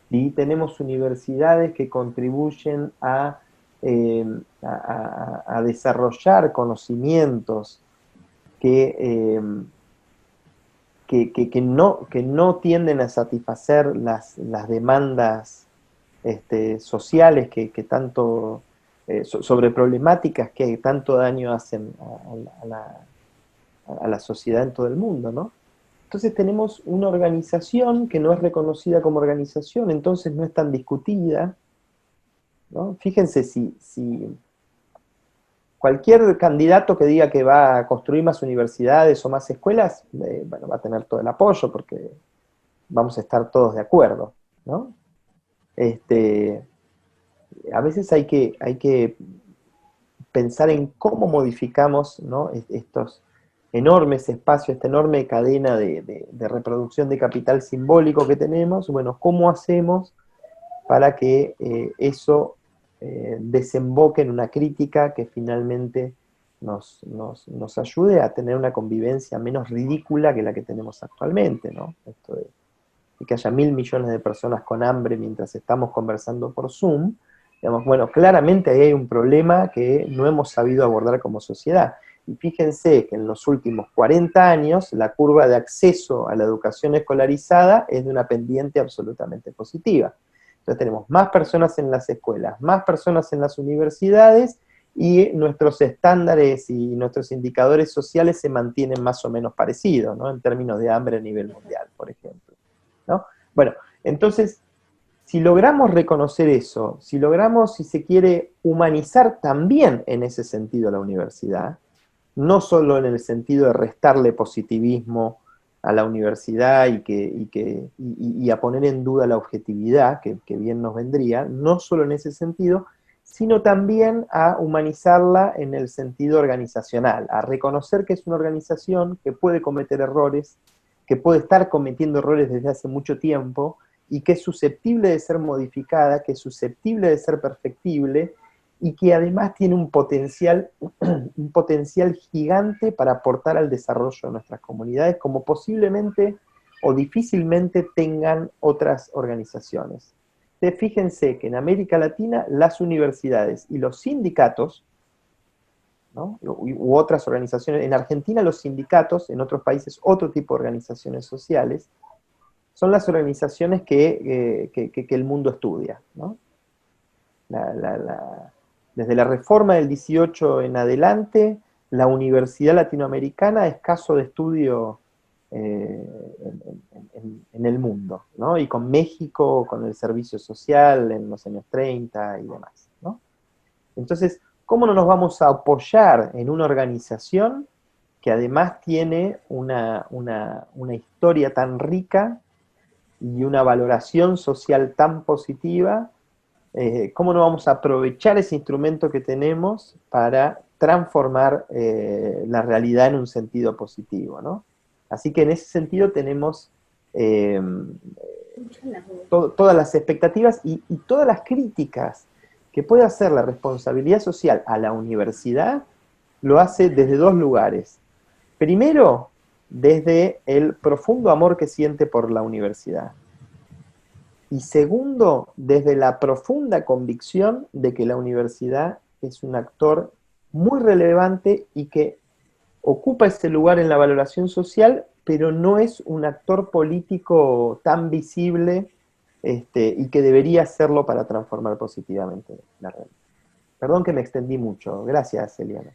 Y tenemos universidades que contribuyen a desarrollar conocimientos que no tienden a satisfacer las demandas sociales que tanto, sobre problemáticas que tanto daño hacen a la sociedad en todo el mundo, ¿no? Entonces tenemos una organización que no es reconocida como organización, entonces no es tan discutida, ¿no? Fíjense, si cualquier candidato que diga que va a construir más universidades o más escuelas, bueno, va a tener todo el apoyo porque vamos a estar todos de acuerdo, ¿no? A veces hay que pensar en cómo modificamos, ¿no? Estos enormes espacios, esta enorme cadena de reproducción de capital simbólico que tenemos. Bueno, ¿cómo hacemos para que eso desemboque en una crítica que finalmente nos ayude a tener una convivencia menos ridícula que la que tenemos actualmente, ¿no? Esto de que haya 1.000 millones de personas con hambre mientras estamos conversando por Zoom, digamos, bueno, claramente ahí hay un problema que no hemos sabido abordar como sociedad. Y fíjense que en los últimos 40 años la curva de acceso a la educación escolarizada es de una pendiente absolutamente positiva. Entonces tenemos más personas en las escuelas, más personas en las universidades, y nuestros estándares y nuestros indicadores sociales se mantienen más o menos parecidos, ¿no? En términos de hambre a nivel mundial, por ejemplo, ¿no? Bueno, Entonces, si logramos reconocer eso, si logramos, si se quiere, humanizar también en ese sentido a la universidad, no solo en el sentido de restarle positivismo a la universidad y a poner en duda la objetividad, que bien nos vendría, no solo en ese sentido, sino también a humanizarla en el sentido organizacional, a reconocer que es una organización que puede cometer errores, que puede estar cometiendo errores desde hace mucho tiempo, y que es susceptible de ser modificada, que es susceptible de ser perfectible, y que además tiene un potencial gigante para aportar al desarrollo de nuestras comunidades, como posiblemente o difícilmente tengan otras organizaciones. Entonces, fíjense que en América Latina las universidades y los sindicatos, ¿no?, u otras organizaciones, en Argentina los sindicatos, en otros países otro tipo de organizaciones sociales, son las organizaciones que el mundo estudia, ¿no? Desde la reforma del 18 en adelante, la universidad latinoamericana es caso de estudio en el mundo, ¿no? Y con México, con el servicio social en los años 30 y demás, ¿no? Entonces, ¿cómo no nos vamos a apoyar en una organización que además tiene una historia tan rica y una valoración social tan positiva? ¿Cómo no vamos a aprovechar ese instrumento que tenemos para transformar la realidad en un sentido positivo, ¿no? Así que en ese sentido tenemos todas las expectativas y todas las críticas que puede hacer la responsabilidad social a la universidad, lo hace desde dos lugares. Primero, desde el profundo amor que siente por la universidad. Y segundo, desde la profunda convicción de que la universidad es un actor muy relevante y que ocupa ese lugar en la valoración social, pero no es un actor político tan visible y que debería hacerlo para transformar positivamente la realidad. Perdón que me extendí mucho. Gracias, Eliana.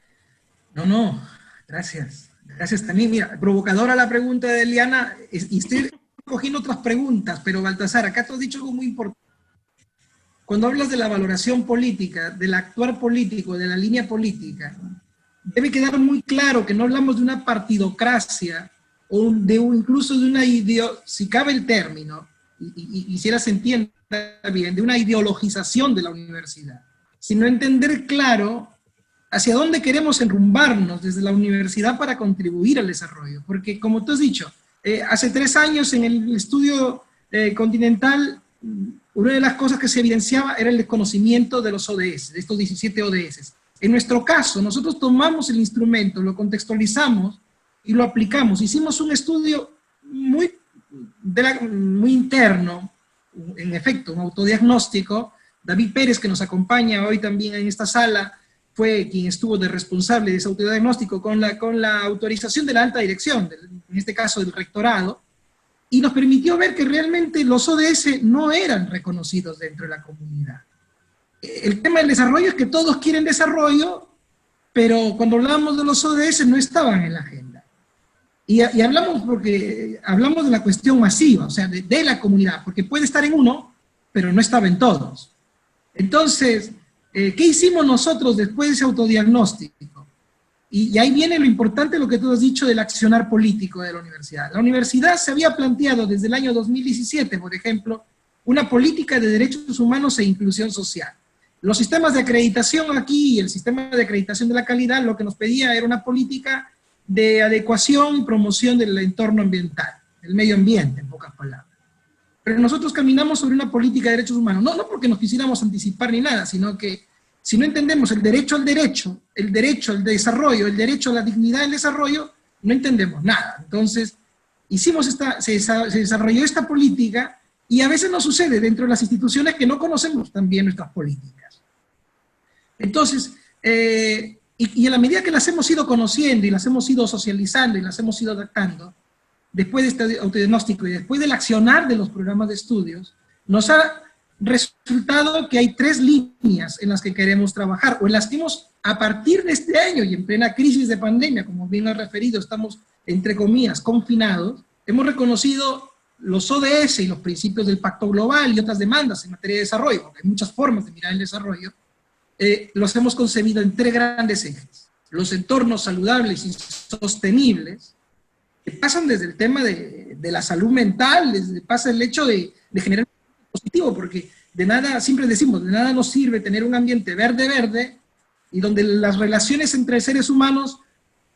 No, gracias. Gracias también. Mira, provocadora la pregunta de Eliana, y estoy cogiendo otras preguntas, pero Baltasar, acá tú has dicho algo muy importante. Cuando hablas de la valoración política, del actuar político, de la línea política, debe quedar muy claro que no hablamos de una partidocracia o incluso de una si cabe el término, y si se entienda bien, de una ideologización de la universidad, sino entender claro hacia dónde queremos enrumbarnos desde la universidad para contribuir al desarrollo. Porque, como tú has dicho, hace 3 años en el estudio continental, una de las cosas que se evidenciaba era el desconocimiento de los ODS, de estos 17 ODS. En nuestro caso, nosotros tomamos el instrumento, lo contextualizamos y lo aplicamos. Hicimos un estudio muy interno, en efecto, un autodiagnóstico. David Pérez, que nos acompaña hoy también en esta sala, fue quien estuvo de responsable de ese autodiagnóstico con la autorización de la alta dirección, en este caso del rectorado, y nos permitió ver que realmente los ODS no eran reconocidos dentro de la comunidad. El tema del desarrollo es que todos quieren desarrollo, pero cuando hablamos de los ODS no estaban en la agenda. Y hablamos de la cuestión masiva, o sea, de la comunidad, porque puede estar en uno, pero no estaba en todos. Entonces, ¿qué hicimos nosotros después de ese autodiagnóstico? Y ahí viene lo importante, lo que tú has dicho del accionar político de la universidad. La universidad se había planteado desde el año 2017, por ejemplo, una política de derechos humanos e inclusión social. Los sistemas de acreditación aquí, el sistema de acreditación de la calidad, lo que nos pedía era una política de adecuación y promoción del entorno ambiental, del medio ambiente, en pocas palabras. Pero nosotros caminamos sobre una política de derechos humanos, no porque nos quisiéramos anticipar ni nada, sino que si no entendemos el derecho al derecho, el derecho al desarrollo, el derecho a la dignidad del desarrollo, no entendemos nada. Entonces, se desarrolló esta política, y a veces nos sucede dentro de las instituciones que no conocemos también nuestras políticas. Entonces, y a la medida que las hemos ido conociendo, y las hemos ido socializando, y las hemos ido adaptando, después de este autodiagnóstico y después del accionar de los programas de estudios, nos ha resultado que hay 3 líneas en las que queremos trabajar, o en las que hemos, a partir de este año y en plena crisis de pandemia, como bien ha referido, estamos, entre comillas, confinados, hemos reconocido los ODS y los principios del Pacto Global y otras demandas en materia de desarrollo, porque hay muchas formas de mirar el desarrollo, los hemos concebido en tres grandes ejes. Los entornos saludables y sostenibles, que pasan desde el tema de la salud mental, pasa el hecho de generar un ambiente positivo, porque de nada, siempre decimos, de nada nos sirve tener un ambiente verde, y donde las relaciones entre seres humanos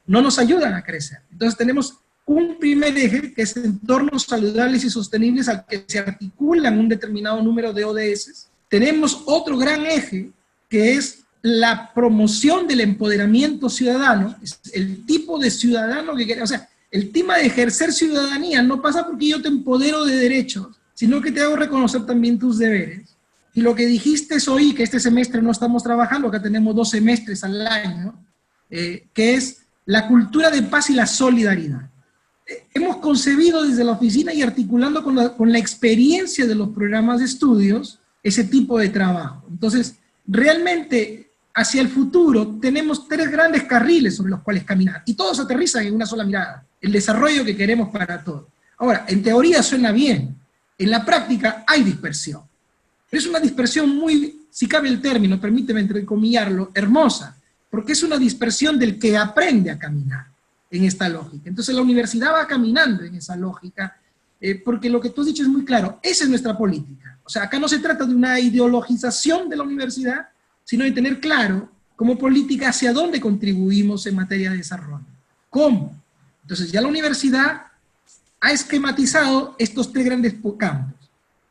no nos ayudan a crecer. Entonces tenemos un primer eje, que es entornos saludables y sostenibles al que se articulan un determinado número de ODS. Tenemos otro gran eje, que es la promoción del empoderamiento ciudadano, es el tipo de ciudadano que queremos. O sea, el tema de ejercer ciudadanía no pasa porque yo te empodero de derechos, sino que te hago reconocer también tus deberes. Y lo que dijiste es hoy, que este semestre no estamos trabajando, acá tenemos 2 semestres al año, que es la cultura de paz y la solidaridad. Hemos concebido desde la oficina y articulando con la experiencia de los programas de estudios ese tipo de trabajo. Entonces, realmente, hacia el futuro, tenemos 3 grandes carriles sobre los cuales caminar, y todos aterrizan en una sola mirada, el desarrollo que queremos para todos. Ahora, en teoría suena bien, en la práctica hay dispersión. Pero es una dispersión muy, si cabe el término, permíteme entrecomillarlo, hermosa, porque es una dispersión del que aprende a caminar en esta lógica. Entonces la universidad va caminando en esa lógica, porque lo que tú has dicho es muy claro, esa es nuestra política. O sea, acá no se trata de una ideologización de la universidad, sino de tener claro como política hacia dónde contribuimos en materia de desarrollo. ¿Cómo? Entonces ya la universidad ha esquematizado estos 3 grandes campos.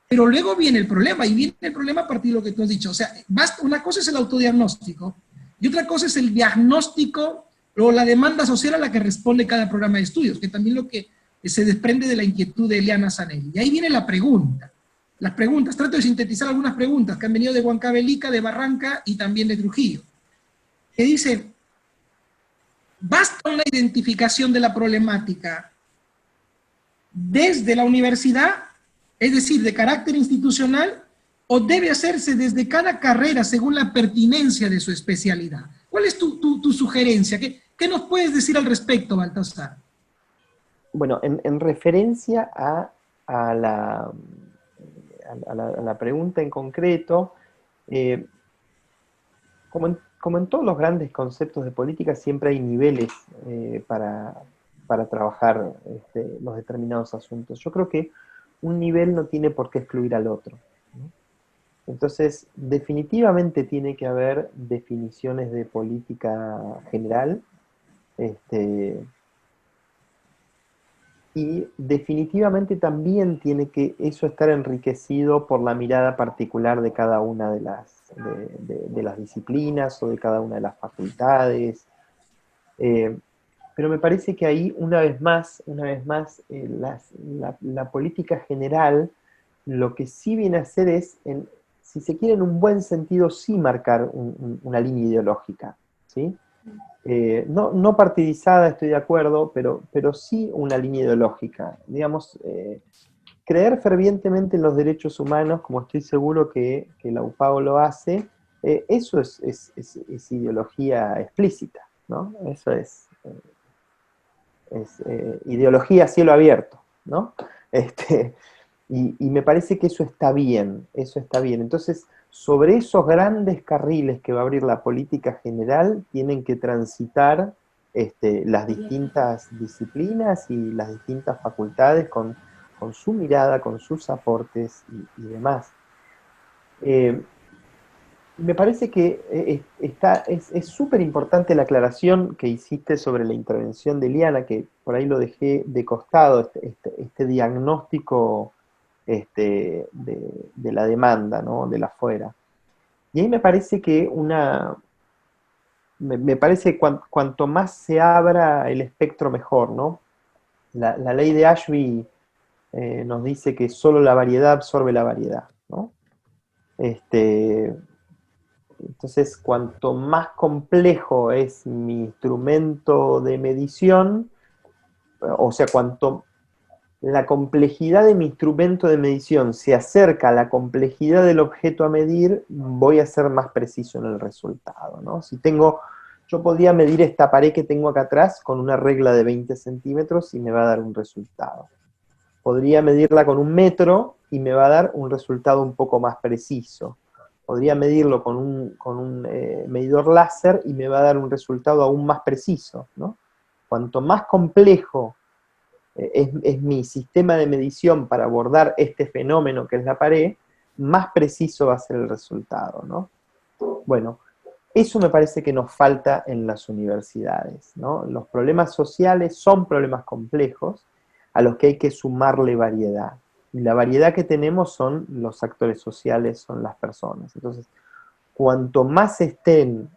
Pero luego viene el problema, y viene el problema a partir de lo que tú has dicho. O sea, una cosa es el autodiagnóstico, y otra cosa es el diagnóstico o la demanda social a la que responde cada programa de estudios, que también lo que se desprende de la inquietud de Eliana Zanelli. Y ahí viene la pregunta. Las preguntas, trato de sintetizar algunas preguntas que han venido de Huancavelica, de Barranca y también de Trujillo, que dicen, ¿basta una identificación de la problemática desde la universidad, es decir, de carácter institucional, o debe hacerse desde cada carrera según la pertinencia de su especialidad? ¿Cuál es tu sugerencia? ¿Qué nos puedes decir al respecto, Baltasar? Bueno, en referencia a la pregunta en concreto, como en todos los grandes conceptos de política, siempre hay niveles para trabajar los determinados asuntos. Yo creo que un nivel no tiene por qué excluir al otro, ¿no? Entonces, definitivamente tiene que haber definiciones de política general, y definitivamente también tiene que eso estar enriquecido por la mirada particular de cada una de las disciplinas o de cada una de las facultades. Pero me parece que ahí, una vez más, la política general lo que sí viene a hacer es, si se quiere en un buen sentido, sí marcar una línea ideológica, ¿sí? No partidizada, estoy de acuerdo, pero sí una línea ideológica. Digamos, creer fervientemente en los derechos humanos, como estoy seguro que la UPAO lo hace, eso es ideología explícita, ¿no? Eso es ideología a cielo abierto, ¿no? Y me parece que eso está bien, eso está bien. Entonces, sobre esos grandes carriles que va a abrir la política general, tienen que transitar las distintas disciplinas y las distintas facultades con su mirada, con sus aportes y demás. Me parece que es súper importante la aclaración que hiciste sobre la intervención de Eliana, que por ahí lo dejé de costado, este diagnóstico de la demanda, ¿no? De la afuera. Y ahí me parece que cuanto más se abra el espectro mejor, ¿no? La ley de Ashby nos dice que solo la variedad absorbe la variedad, ¿no? Entonces, cuanto más complejo es mi instrumento de medición, o sea, cuanto la complejidad de mi instrumento de medición se acerca a la complejidad del objeto a medir, voy a ser más preciso en el resultado, ¿no? Yo podría medir esta pared que tengo acá atrás con una regla de 20 centímetros y me va a dar un resultado. podría medirla con un metro y me va a dar un resultado un poco más preciso. Podría medirlo con un medidor láser y me va a dar un resultado aún más preciso, ¿no? Cuanto más complejo es mi sistema de medición para abordar este fenómeno que es la pared, más preciso va a ser el resultado, ¿no? Bueno, eso me parece que nos falta en las universidades, ¿no? Los problemas sociales son problemas complejos a los que hay que sumarle variedad. Y la variedad que tenemos son los actores sociales, son las personas. Entonces, cuanto más estén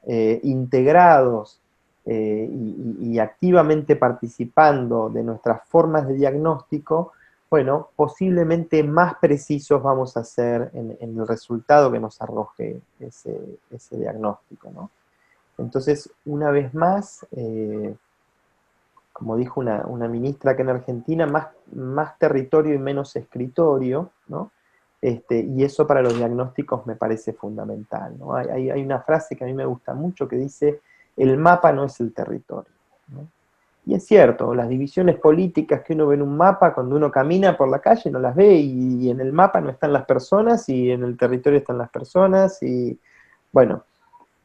integrados y activamente participando de nuestras formas de diagnóstico, bueno, posiblemente más precisos vamos a ser en el resultado que nos arroje ese diagnóstico, ¿no? Entonces, una vez más, como dijo una ministra acá en Argentina, más territorio y menos escritorio, ¿no? Y eso para los diagnósticos me parece fundamental, ¿no? Hay una frase que a mí me gusta mucho que dice, el mapa no es el territorio, ¿no? Y es cierto, las divisiones políticas que uno ve en un mapa, cuando uno camina por la calle no las ve, y en el mapa no están las personas, y en el territorio están las personas, y bueno,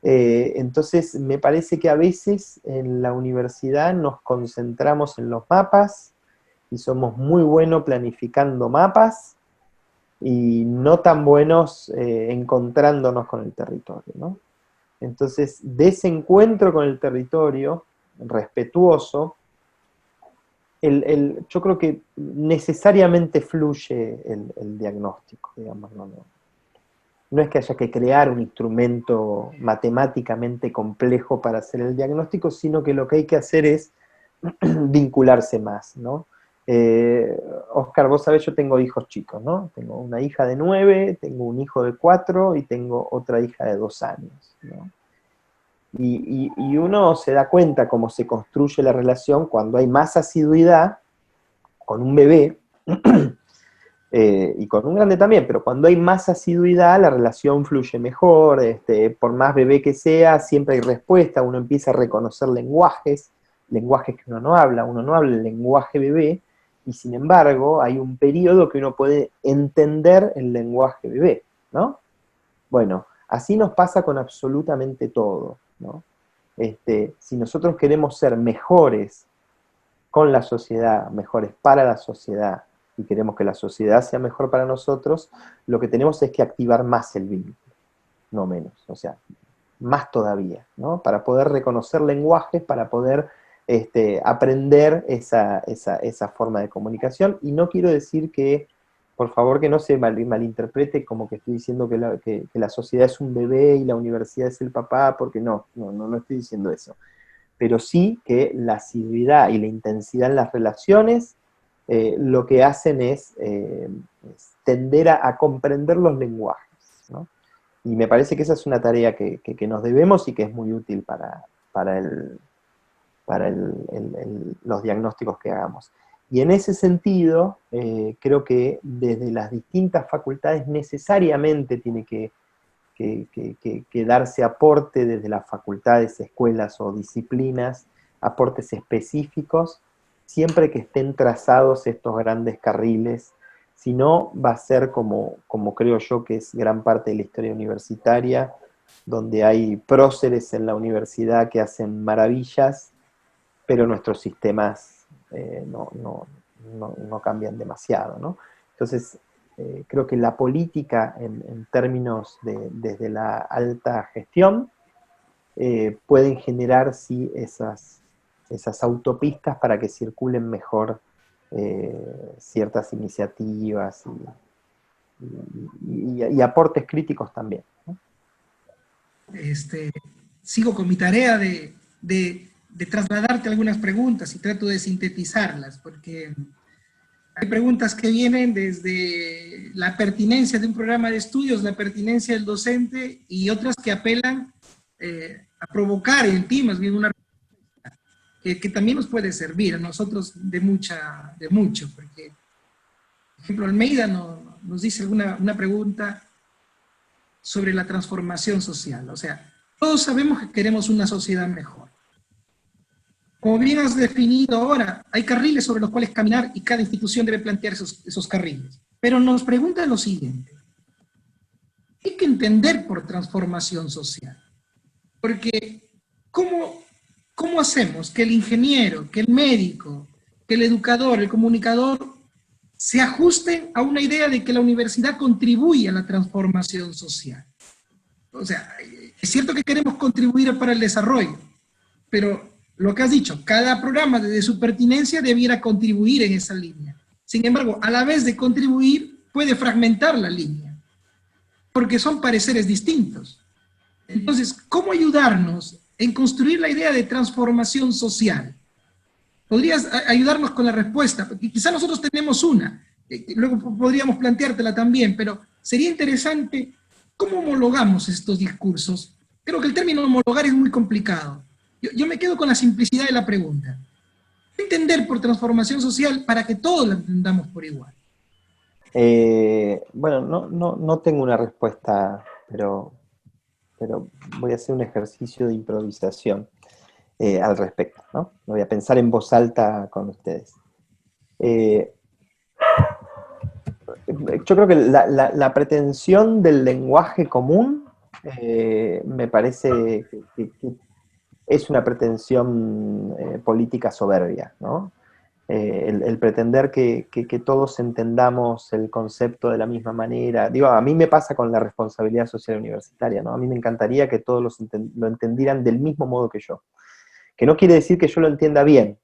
entonces me parece que a veces en la universidad nos concentramos en los mapas, y somos muy buenos planificando mapas, y no tan buenos encontrándonos con el territorio, ¿no? Entonces, de ese encuentro con el territorio, respetuoso, yo creo que necesariamente fluye el diagnóstico, digamos, no es que haya que crear un instrumento matemáticamente complejo para hacer el diagnóstico, sino que lo que hay que hacer es vincularse más, ¿no? Oscar, vos sabés, yo tengo hijos chicos, ¿no? Tengo una hija de 9, tengo un hijo de 4 y tengo otra hija de 2 años, ¿no? Y uno se da cuenta cómo se construye la relación cuando hay más asiduidad con un bebé, y con un grande también, pero cuando hay más asiduidad la relación fluye mejor, por más bebé que sea, siempre hay respuesta, uno empieza a reconocer lenguajes que uno no habla el lenguaje bebé, y sin embargo hay un periodo que uno puede entender el lenguaje bebé, ¿no? Bueno, así nos pasa con absolutamente todo, ¿no? Si nosotros queremos ser mejores con la sociedad, mejores para la sociedad, y queremos que la sociedad sea mejor para nosotros, lo que tenemos es que activar más el vínculo, no menos, o sea, más todavía, ¿no? Para poder reconocer lenguajes, para poder aprender esa forma de comunicación, y no quiero decir que, por favor, que no se malinterprete como que estoy diciendo que la sociedad es un bebé y la universidad es el papá, porque no estoy diciendo eso. Pero sí que la asiduidad y la intensidad en las relaciones lo que hacen es tender a comprender los lenguajes, ¿no? Y me parece que esa es una tarea que nos debemos y que es muy útil para los diagnósticos que hagamos. Y en ese sentido, creo que desde las distintas facultades necesariamente tiene que darse aporte desde las facultades, escuelas o disciplinas, aportes específicos, siempre que estén trazados estos grandes carriles. Si no, va a ser como creo yo que es gran parte de la historia universitaria, donde hay próceres en la universidad que hacen maravillas, pero nuestros sistemas no cambian demasiado, ¿no? Entonces, creo que la política en términos desde la alta gestión pueden generar sí esas autopistas para que circulen mejor ciertas iniciativas y aportes críticos también, ¿no? Sigo con mi tarea de trasladarte algunas preguntas y trato de sintetizarlas, porque hay preguntas que vienen desde la pertinencia de un programa de estudios, la pertinencia del docente, y otras que apelan a provocar en ti más bien una respuesta que también nos puede servir a nosotros de mucho, porque, por ejemplo, Almeida nos dice una pregunta sobre la transformación social. O sea, todos sabemos que queremos una sociedad mejor. como bien has definido ahora, hay carriles sobre los cuales caminar y cada institución debe plantear esos carriles. Pero nos pregunta lo siguiente: ¿qué hay que entender por transformación social? Porque, ¿cómo hacemos que el ingeniero, que el médico, que el educador, el comunicador, se ajusten a una idea de que la universidad contribuye a la transformación social? O sea, es cierto que queremos contribuir para el desarrollo, pero lo que has dicho, cada programa desde su pertinencia debiera contribuir en esa línea. Sin embargo, a la vez de contribuir, puede fragmentar la línea, porque son pareceres distintos. Entonces, ¿cómo ayudarnos en construir la idea de transformación social? ¿Podrías ayudarnos con la respuesta? Porque quizá nosotros tenemos una, luego podríamos planteártela también, pero sería interesante cómo homologamos estos discursos. Creo que el término homologar es muy complicado. Yo me quedo con la simplicidad de la pregunta. ¿Qué entender por transformación social para que todos la entendamos por igual? Bueno, no tengo una respuesta, pero voy a hacer un ejercicio de improvisación al respecto, ¿no? Voy a pensar en voz alta con ustedes. Yo creo que la pretensión del lenguaje común me parece que es una pretensión política soberbia, ¿no? El pretender que todos entendamos el concepto de la misma manera. Digo, a mí me pasa con la responsabilidad social universitaria, ¿no? A mí me encantaría que todos lo entendieran del mismo modo que yo. Que no quiere decir que yo lo entienda bien.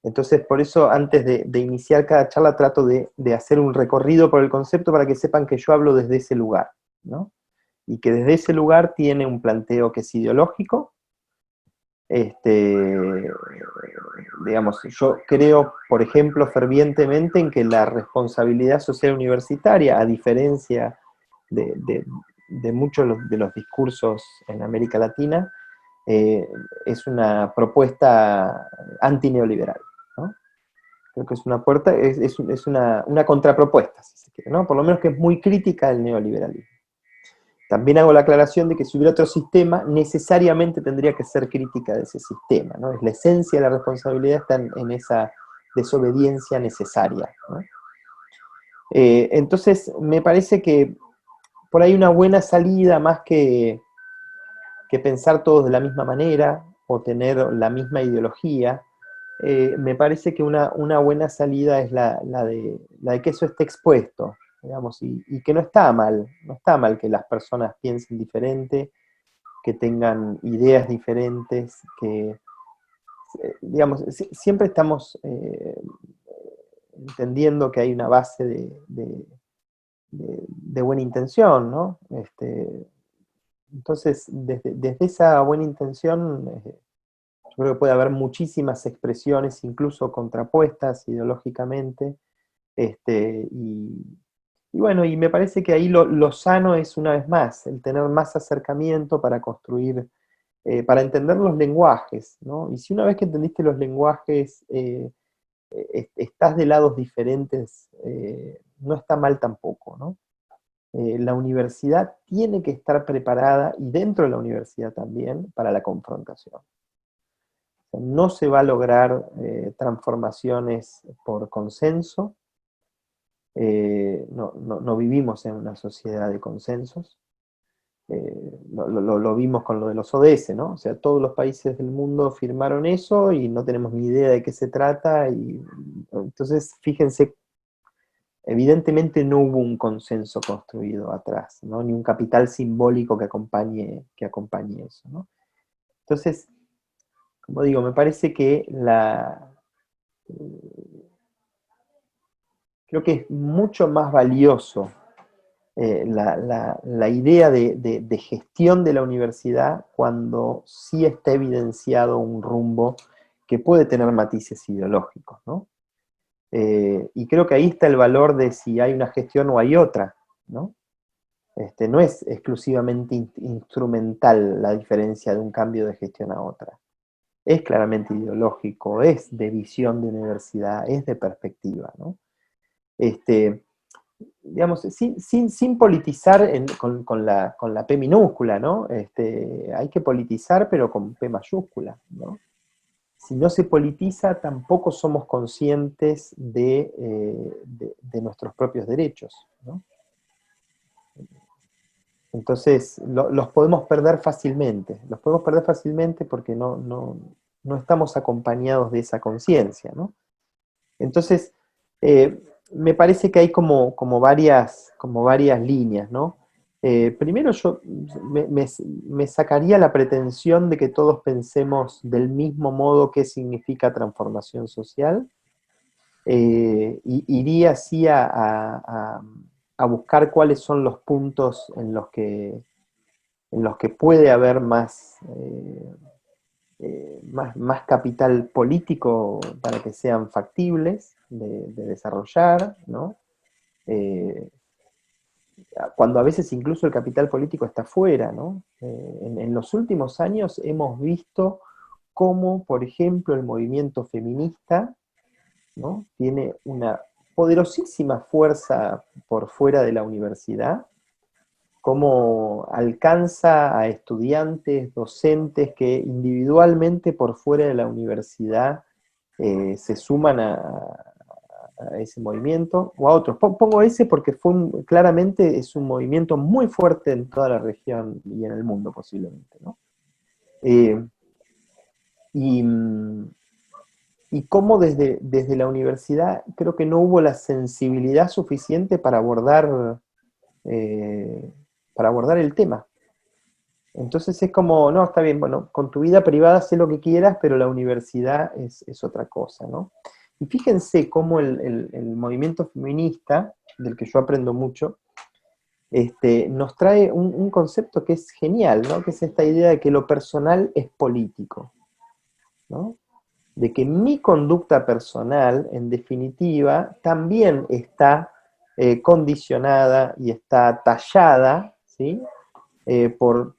Entonces, por eso, antes de iniciar cada charla, trato de hacer un recorrido por el concepto para que sepan que yo hablo desde ese lugar, ¿no? Y que desde ese lugar tiene un planteo que es ideológico. Digamos, yo creo, por ejemplo, fervientemente en que la responsabilidad social universitaria, a diferencia de muchos de los discursos en América Latina, es una propuesta antineoliberal, ¿no? Creo que es una puerta, es una contrapropuesta, si se quiere, ¿no? Por lo menos que es muy crítica al neoliberalismo. También hago la aclaración de que si hubiera otro sistema, necesariamente tendría que ser crítica de ese sistema, ¿no? Es la esencia de la responsabilidad está en esa desobediencia necesaria, ¿no? Entonces, me parece que por ahí una buena salida, más que pensar todos de la misma manera, o tener la misma ideología, me parece que una buena salida es la de que eso esté expuesto, digamos, y que no está mal que las personas piensen diferente, que tengan ideas diferentes, que, digamos, siempre estamos entendiendo que hay una base de buena intención, ¿no? Entonces, desde esa buena intención, yo creo que puede haber muchísimas expresiones, incluso contrapuestas ideológicamente, y bueno, y me parece que ahí lo sano es, una vez más, el tener más acercamiento para construir, para entender los lenguajes, ¿no? Y si una vez que entendiste los lenguajes, estás de lados diferentes, no está mal tampoco, ¿no? La universidad tiene que estar preparada, y dentro de la universidad también, para la confrontación. O sea, no se va a lograr transformaciones por consenso. No vivimos en una sociedad de consensos. Lo vimos con lo de los ODS, ¿no? O sea, todos los países del mundo firmaron eso y no tenemos ni idea de qué se trata. Y entonces, fíjense, evidentemente no hubo un consenso construido atrás, ¿no? Ni un capital simbólico que acompañe eso, ¿no? Entonces, como digo, me parece que creo que es mucho más valioso la idea de gestión de la universidad cuando sí está evidenciado un rumbo que puede tener matices ideológicos, ¿no? Y creo que ahí está el valor de si hay una gestión o hay otra, ¿no? No es exclusivamente instrumental la diferencia de un cambio de gestión a otra. Es claramente ideológico, es de visión de universidad, es de perspectiva, ¿no? Digamos, sin politizar con la P minúscula, ¿no? Hay que politizar, pero con P mayúscula, ¿no? si no se politiza, tampoco somos conscientes de nuestros propios derechos, ¿no? Entonces, los podemos perder fácilmente. Los podemos perder fácilmente porque no estamos acompañados de esa conciencia, ¿no? Entonces, me parece que hay como varias líneas, ¿no? Primero yo me sacaría la pretensión de que todos pensemos del mismo modo qué significa transformación social, y iría así a buscar cuáles son los puntos en los que puede haber más capital político para que sean factibles de desarrollar, ¿no? Cuando a veces incluso el capital político está fuera, ¿no? En los últimos años hemos visto cómo, por ejemplo, el movimiento feminista, ¿no?, tiene una poderosísima fuerza por fuera de la universidad, cómo alcanza a estudiantes, docentes que individualmente por fuera de la universidad se suman a ese movimiento, o a otros. Pongo ese porque claramente es un movimiento muy fuerte en toda la región y en el mundo posiblemente, ¿no? Y cómo desde la universidad creo que no hubo la sensibilidad suficiente para abordar el tema. Entonces es como, no, está bien, bueno, con tu vida privada sé lo que quieras, pero la universidad es otra cosa, ¿no? Y fíjense cómo el movimiento feminista, del que yo aprendo mucho, nos trae un concepto que es genial, ¿no? Que es esta idea de que lo personal es político, ¿no? De que mi conducta personal, en definitiva, también está condicionada y está tallada, ¿sí?, por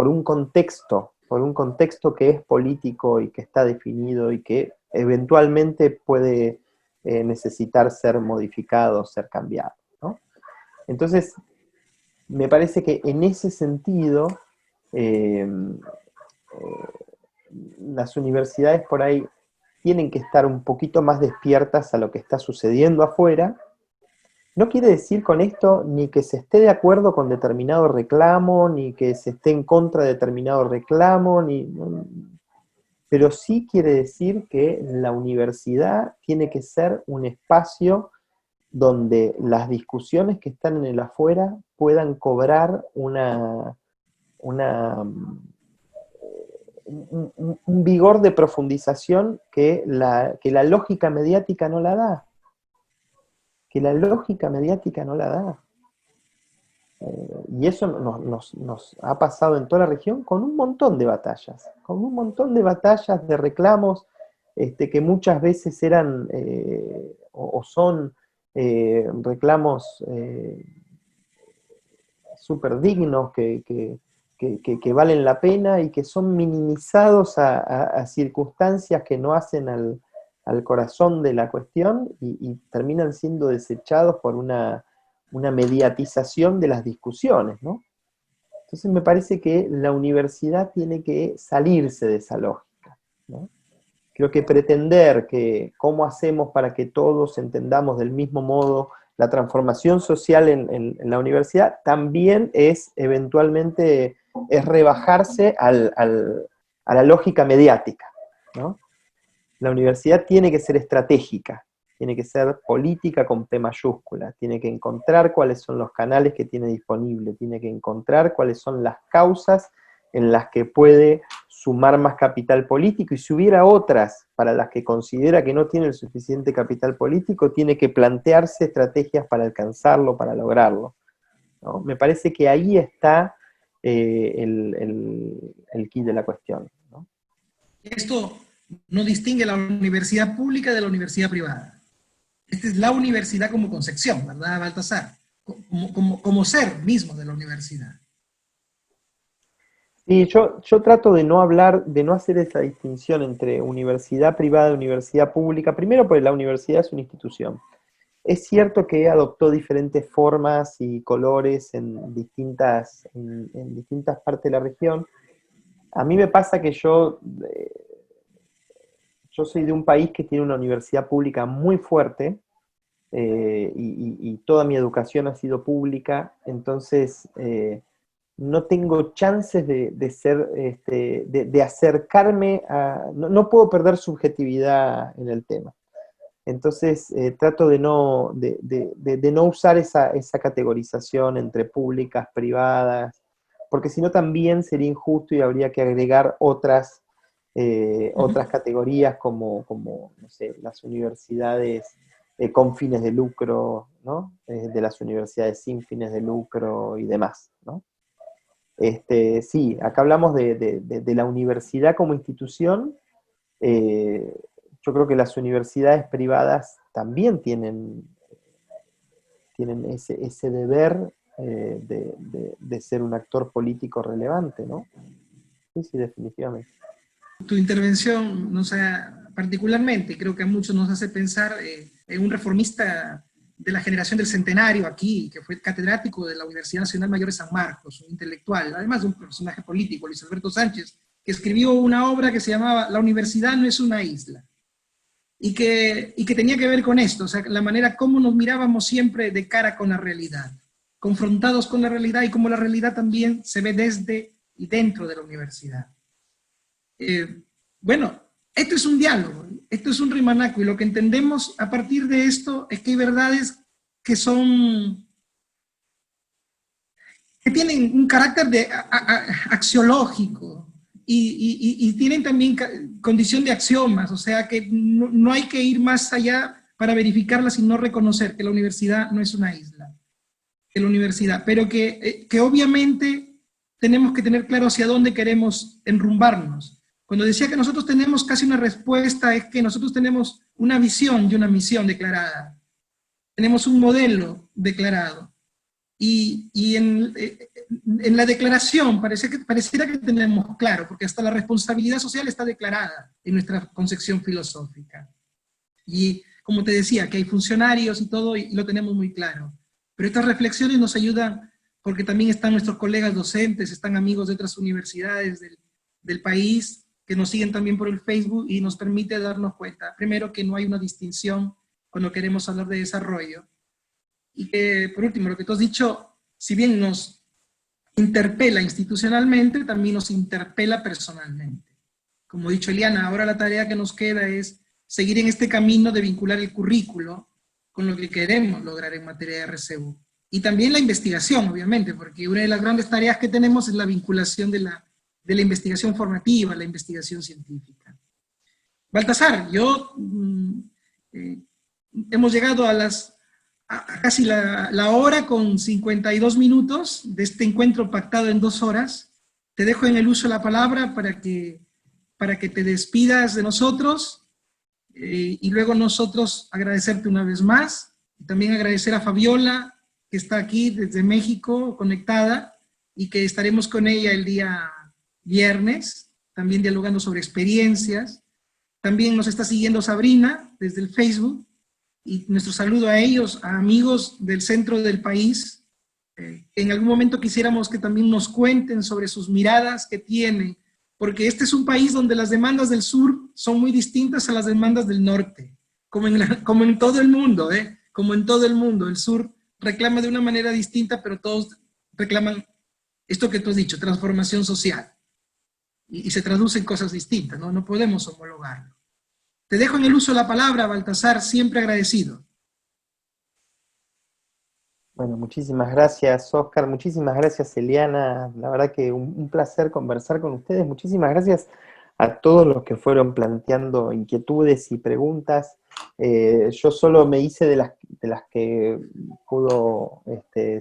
un contexto que es político y que está definido y que eventualmente puede necesitar ser modificado, ser cambiado, ¿no? Entonces, me parece que en ese sentido, las universidades por ahí tienen que estar un poquito más despiertas a lo que está sucediendo afuera. No quiere decir con esto ni que se esté de acuerdo con determinado reclamo, ni que se esté en contra de determinado reclamo, pero sí quiere decir que la universidad tiene que ser un espacio donde las discusiones que están en el afuera puedan cobrar un vigor de profundización que la lógica mediática no la da. Y eso nos ha pasado en toda la región con un montón de batallas, de reclamos que muchas veces eran o son reclamos súper dignos, que valen la pena y que son minimizados a circunstancias que no hacen al corazón de la cuestión y terminan siendo desechados por una mediatización de las discusiones, ¿no? Entonces me parece que la universidad tiene que salirse de esa lógica, ¿no? Creo que pretender que cómo hacemos para que todos entendamos del mismo modo la transformación social en la universidad también es eventualmente rebajarse a la lógica mediática, ¿no? La universidad tiene que ser estratégica, tiene que ser política con P mayúscula, tiene que encontrar cuáles son los canales que tiene disponible, tiene que encontrar cuáles son las causas en las que puede sumar más capital político, y si hubiera otras para las que considera que no tiene el suficiente capital político, tiene que plantearse estrategias para alcanzarlo, para lograrlo, ¿no? Me parece que ahí está el quid de la cuestión, ¿no? Esto no distingue la universidad pública de la universidad privada. Esta es la universidad como concepción, ¿verdad, Baltasar? Como ser mismo de la universidad. Sí, yo trato de no hablar, de no hacer esa distinción entre universidad privada y universidad pública, primero porque la universidad es una institución. Es cierto que adoptó diferentes formas y colores en distintas partes de la región. A mí me pasa que yo yo soy de un país que tiene una universidad pública muy fuerte, y toda mi educación ha sido pública, entonces no tengo chances de ser, de acercarme a... No puedo perder subjetividad en el tema. Entonces trato de no usar esa categorización entre públicas, privadas, porque si no también sería injusto y habría que agregar otras categorías como, no sé, las universidades con fines de lucro, ¿no? De las universidades sin fines de lucro y demás, ¿no? Sí, acá hablamos de la universidad como institución. eh, yo creo que las universidades privadas también tienen ese deber de ser un actor político relevante, ¿no? Sí, sí, definitivamente. Tu intervención, no sé, particularmente, creo que a muchos nos hace pensar en un reformista de la generación del centenario aquí, que fue catedrático de la Universidad Nacional Mayor de San Marcos, un intelectual, además de un personaje político, Luis Alberto Sánchez, que escribió una obra que se llamaba La universidad no es una isla, y que tenía que ver con esto, o sea, la manera como nos mirábamos siempre de cara con la realidad, confrontados con la realidad y cómo la realidad también se ve desde y dentro de la universidad. Bueno, esto es un diálogo, esto es un rimanaco, y lo que entendemos a partir de esto es que hay verdades que que tienen un carácter axiológico y tienen también condición de axiomas, o sea que no hay que ir más allá para verificarlas, sino reconocer que la universidad no es una isla, que la universidad, pero que obviamente tenemos que tener claro hacia dónde queremos enrumbarnos. Cuando decía que nosotros tenemos casi una respuesta, es que nosotros tenemos una visión y una misión declarada. Tenemos un modelo declarado. Y en la declaración pareciera que tenemos claro, porque hasta la responsabilidad social está declarada en nuestra concepción filosófica. Y como te decía, que hay funcionarios y todo, y lo tenemos muy claro. Pero estas reflexiones nos ayudan porque también están nuestros colegas docentes, están amigos de otras universidades del país, que nos siguen también por el Facebook y nos permite darnos cuenta, primero, que no hay una distinción cuando queremos hablar de desarrollo, y que, por último, lo que tú has dicho, si bien nos interpela institucionalmente, también nos interpela personalmente. Como ha dicho Eliana, ahora la tarea que nos queda es seguir en este camino de vincular el currículo con lo que queremos lograr en materia de RCU. Y también la investigación, obviamente, porque una de las grandes tareas que tenemos es la vinculación de la investigación formativa, la investigación científica. Baltasar, hemos llegado a casi la hora con 52 minutos de este encuentro pactado en 2 horas. Te dejo en el uso la palabra para que te despidas de nosotros, y luego nosotros agradecerte una vez más, y también agradecer a Fabiola, que está aquí desde México conectada, y que estaremos con ella el día viernes, también dialogando sobre experiencias. También nos está siguiendo Sabrina desde el Facebook, y nuestro saludo a ellos, a amigos del centro del país. En algún momento quisiéramos que también nos cuenten sobre sus miradas que tienen, porque este es un país donde las demandas del sur son muy distintas a las demandas del norte, como en todo el mundo, como en todo el mundo. El sur reclama de una manera distinta, pero todos reclaman esto que tú has dicho, transformación social, y se traduce en cosas distintas, ¿no? No podemos homologarlo. Te dejo en el uso de la palabra, Baltasar, siempre agradecido. Bueno, muchísimas gracias, Oscar, muchísimas gracias, Eliana, la verdad que un placer conversar con ustedes, muchísimas gracias a todos los que fueron planteando inquietudes y preguntas. Yo solo me hice de las que pudo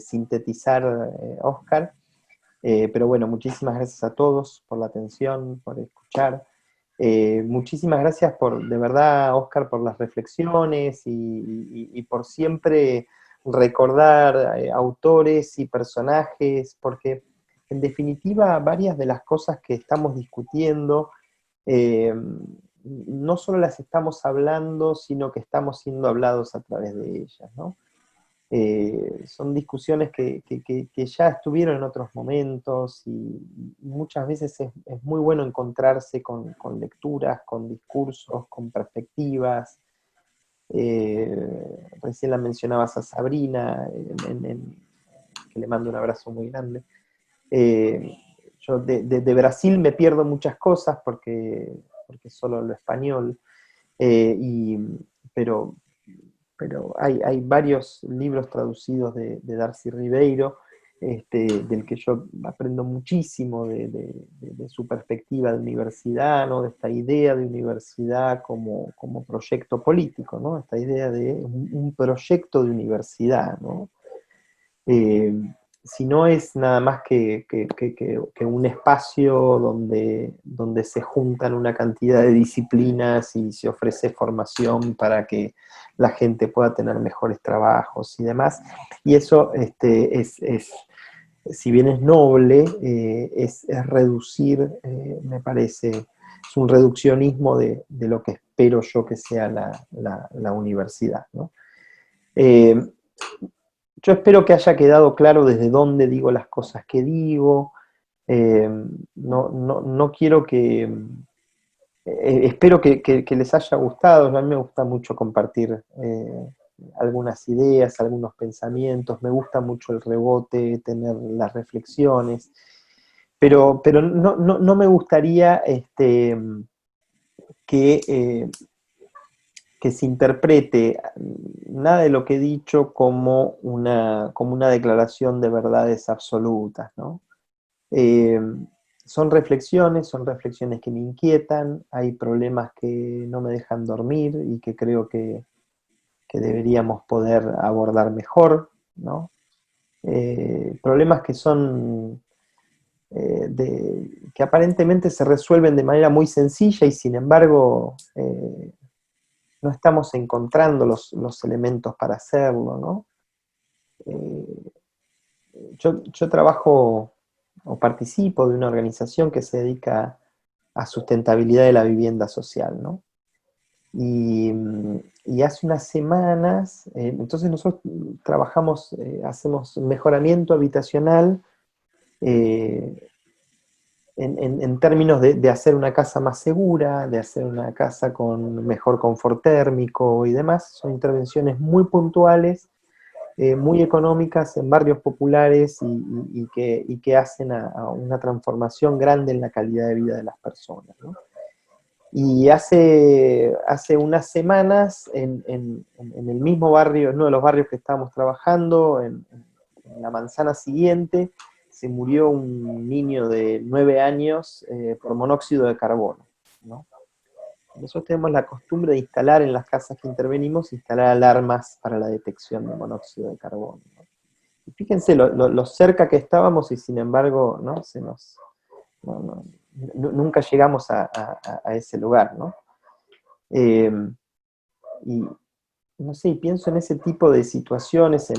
sintetizar Oscar, pero bueno, muchísimas gracias a todos por la atención, por escuchar. Muchísimas gracias de verdad, Oscar, por las reflexiones y por siempre recordar autores y personajes, porque en definitiva varias de las cosas que estamos discutiendo no solo las estamos hablando, sino que estamos siendo hablados a través de ellas, ¿no? Son discusiones que ya estuvieron en otros momentos y muchas veces es muy bueno encontrarse con lecturas, con discursos, con perspectivas. Recién la mencionabas a Sabrina, que le mando un abrazo muy grande. Yo de Brasil me pierdo muchas cosas porque solo hablo español, pero hay varios libros traducidos de Darcy Ribeiro, del que yo aprendo muchísimo de su perspectiva de universidad, ¿no? De esta idea de universidad como proyecto político, ¿no? Esta idea de un proyecto de universidad, ¿no? Si no es nada más que un espacio donde se juntan una cantidad de disciplinas y se ofrece formación para que la gente pueda tener mejores trabajos y demás. Y eso si bien es noble, es reducir, me parece, es un reduccionismo de lo que espero yo que sea la universidad, ¿no? Yo espero que haya quedado claro desde dónde digo las cosas que digo. No quiero que... espero que les haya gustado. A mí me gusta mucho compartir algunas ideas, algunos pensamientos. Me gusta mucho el rebote, tener las reflexiones. Pero no me gustaría que se interprete nada de lo que he dicho como una declaración de verdades absolutas, ¿no? Son reflexiones que me inquietan, hay problemas que no me dejan dormir y que creo que deberíamos poder abordar mejor, ¿no? Problemas que son que aparentemente se resuelven de manera muy sencilla y sin embargo no estamos encontrando los elementos para hacerlo, ¿no? Yo trabajo o participo de una organización que se dedica a sustentabilidad de la vivienda social, ¿no? Y hace unas semanas, entonces nosotros trabajamos, hacemos mejoramiento habitacional en términos de hacer una casa más segura, de hacer una casa con mejor confort térmico y demás. Son intervenciones muy puntuales, muy económicas en barrios populares y que hacen a una transformación grande en la calidad de vida de las personas, ¿no? Y hace unas semanas, en el mismo barrio, en uno de los barrios que estábamos trabajando, en la manzana siguiente, se murió un niño de 9 años por monóxido de carbono, ¿no? Nosotros tenemos la costumbre de instalar en las casas que intervenimos, instalar alarmas para la detección de monóxido de carbono, ¿no? Y fíjense lo cerca que estábamos y sin embargo, ¿no? Nunca llegamos a ese lugar, ¿no? Y no sé, pienso en ese tipo de situaciones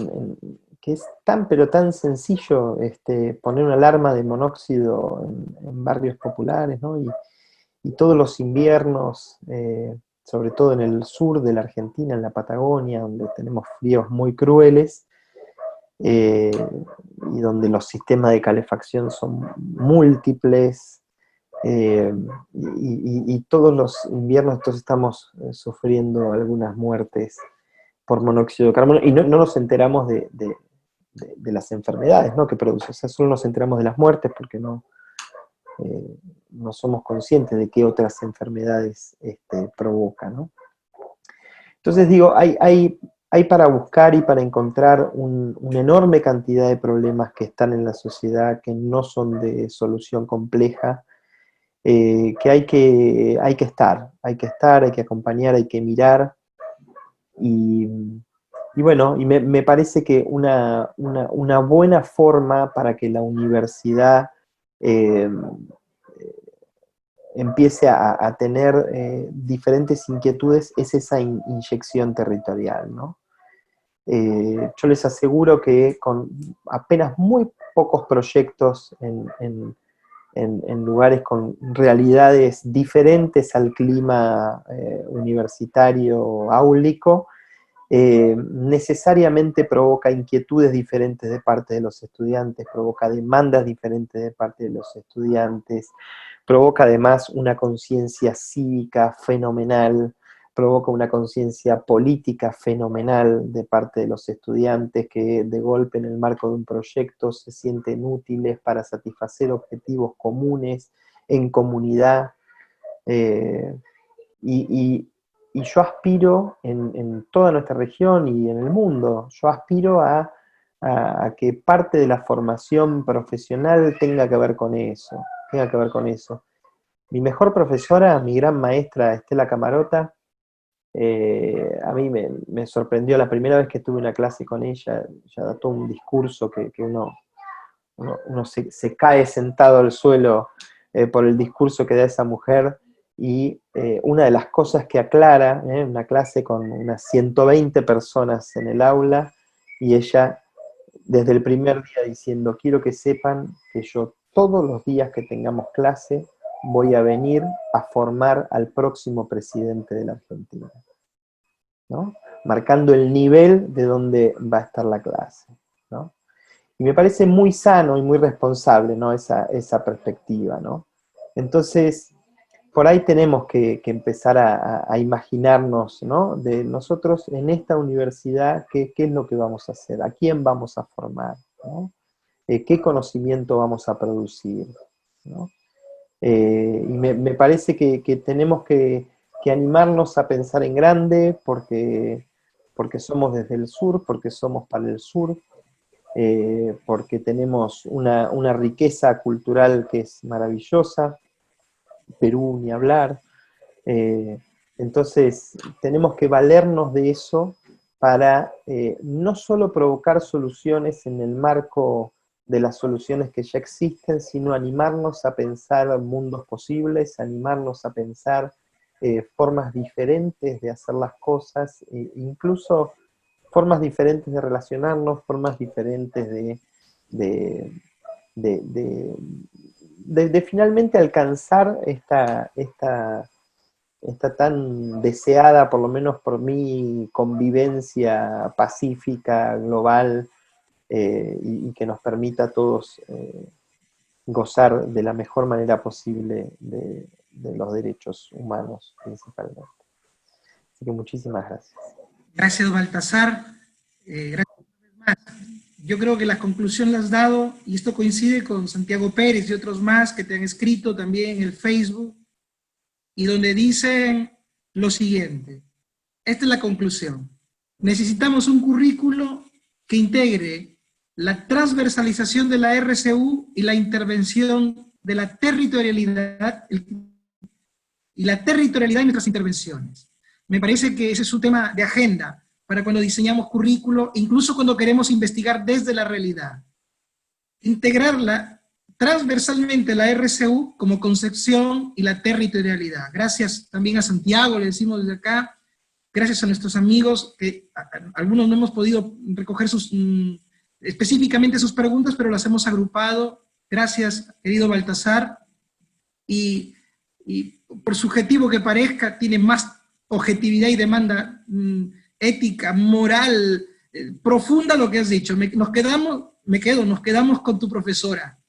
que es tan pero tan sencillo poner una alarma de monóxido en barrios populares, ¿no? Y todos los inviernos, sobre todo en el sur de la Argentina, en la Patagonia, donde tenemos fríos muy crueles, y donde los sistemas de calefacción son múltiples, y todos los inviernos entonces estamos sufriendo algunas muertes por monóxido de carbono, y no nos enteramos de las enfermedades, ¿no?, que produce. O sea, solo nos enteramos de las muertes porque no somos conscientes de qué otras enfermedades provoca, ¿no? Entonces digo, hay para buscar y para encontrar una enorme cantidad de problemas que están en la sociedad, que no son de solución compleja, que hay que estar, hay que acompañar, hay que mirar, y bueno, y me parece que una buena forma para que la universidad empiece a tener diferentes inquietudes es esa inyección territorial, ¿no? Yo les aseguro que con apenas muy pocos proyectos en lugares con realidades diferentes al clima universitario áulico, necesariamente provoca inquietudes diferentes de parte de los estudiantes, provoca demandas diferentes de parte de los estudiantes, provoca además una conciencia cívica fenomenal, provoca una conciencia política fenomenal de parte de los estudiantes que de golpe en el marco de un proyecto se sienten útiles para satisfacer objetivos comunes en comunidad. Y yo aspiro en toda nuestra región y en el mundo, yo aspiro a que parte de la formación profesional tenga que ver con eso, Mi mejor profesora, mi gran maestra Estela Camarota, a mí me sorprendió la primera vez que tuve una clase con ella, ella da todo un discurso que uno se cae sentado al suelo por el discurso que da esa mujer, y una de las cosas que aclara, una clase con unas 120 personas en el aula, y ella desde el primer día diciendo, quiero que sepan que yo todos los días que tengamos clase voy a venir a formar al próximo presidente de la Argentina, ¿no? Marcando el nivel de donde va a estar la clase, ¿no? Y me parece muy sano y muy responsable, ¿no? esa perspectiva, ¿no? Entonces, por ahí tenemos que empezar a imaginarnos, ¿no? De nosotros en esta universidad, ¿qué es lo que vamos a hacer? ¿A quién vamos a formar? ¿No? ¿Qué conocimiento vamos a producir? ¿No? Y me parece que tenemos que animarnos a pensar en grande, porque somos desde el sur, porque somos para el sur, porque tenemos una riqueza cultural que es maravillosa, Perú ni hablar. Entonces tenemos que valernos de eso para no solo provocar soluciones en el marco de las soluciones que ya existen, sino animarnos a pensar mundos posibles, animarnos a pensar formas diferentes de hacer las cosas, incluso formas diferentes de relacionarnos, formas diferentes de finalmente alcanzar esta tan deseada, por lo menos por mí, convivencia pacífica, global, y que nos permita a todos gozar de la mejor manera posible de los derechos humanos, principalmente. Así que muchísimas gracias. Gracias, Baltasar. Gracias una vez más. Yo creo que la conclusión la has dado, y esto coincide con Santiago Pérez y otros más que te han escrito también en el Facebook, y donde dicen lo siguiente. Esta es la conclusión. Necesitamos un currículo que integre la transversalización de la RCU y la intervención de la territorialidad y la territorialidad en nuestras intervenciones. Me parece que ese es un tema de agenda para cuando diseñamos currículo, incluso cuando queremos investigar desde la realidad. Integrarla transversalmente la RCU como concepción y la territorialidad. Gracias también a Santiago, le decimos desde acá, gracias a nuestros amigos, que algunos no hemos podido recoger específicamente sus preguntas, pero las hemos agrupado. Gracias, querido Baltasar, y por subjetivo que parezca, tiene más objetividad y demanda ética, moral, profunda lo que has dicho. Nos quedamos con tu profesora,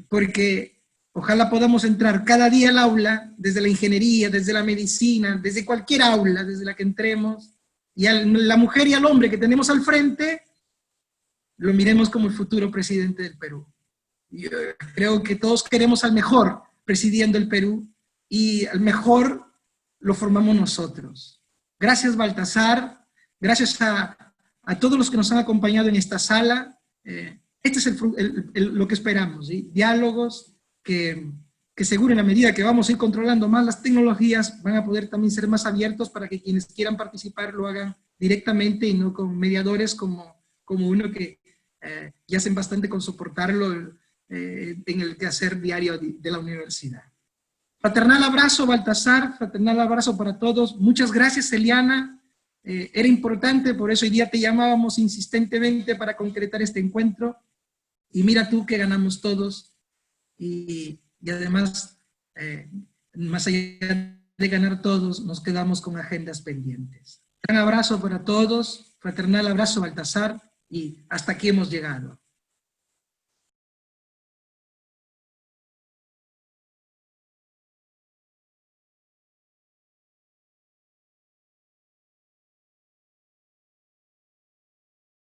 porque ojalá podamos entrar cada día al aula, desde la ingeniería, desde la medicina, desde cualquier aula, desde la que entremos, y a la mujer y al hombre que tenemos al frente, lo miremos como el futuro presidente del Perú. Yo creo que todos queremos al mejor presidiendo el Perú, y al mejor lo formamos nosotros. Gracias, Baltasar, gracias a todos los que nos han acompañado en esta sala. Este es lo que esperamos, ¿sí? Diálogos que seguro en la medida que vamos a ir controlando más las tecnologías, van a poder también ser más abiertos para que quienes quieran participar lo hagan directamente y no con mediadores como uno que ya hacen bastante con soportarlo en el quehacer diario de la universidad. Fraternal abrazo, Baltasar, fraternal abrazo para todos. Muchas gracias, Eliana. Era importante, por eso hoy día te llamábamos insistentemente para concretar este encuentro. Y mira tú que ganamos todos. Y además, más allá de ganar todos, nos quedamos con agendas pendientes. Gran abrazo para todos, fraternal abrazo Baltasar, y hasta aquí hemos llegado.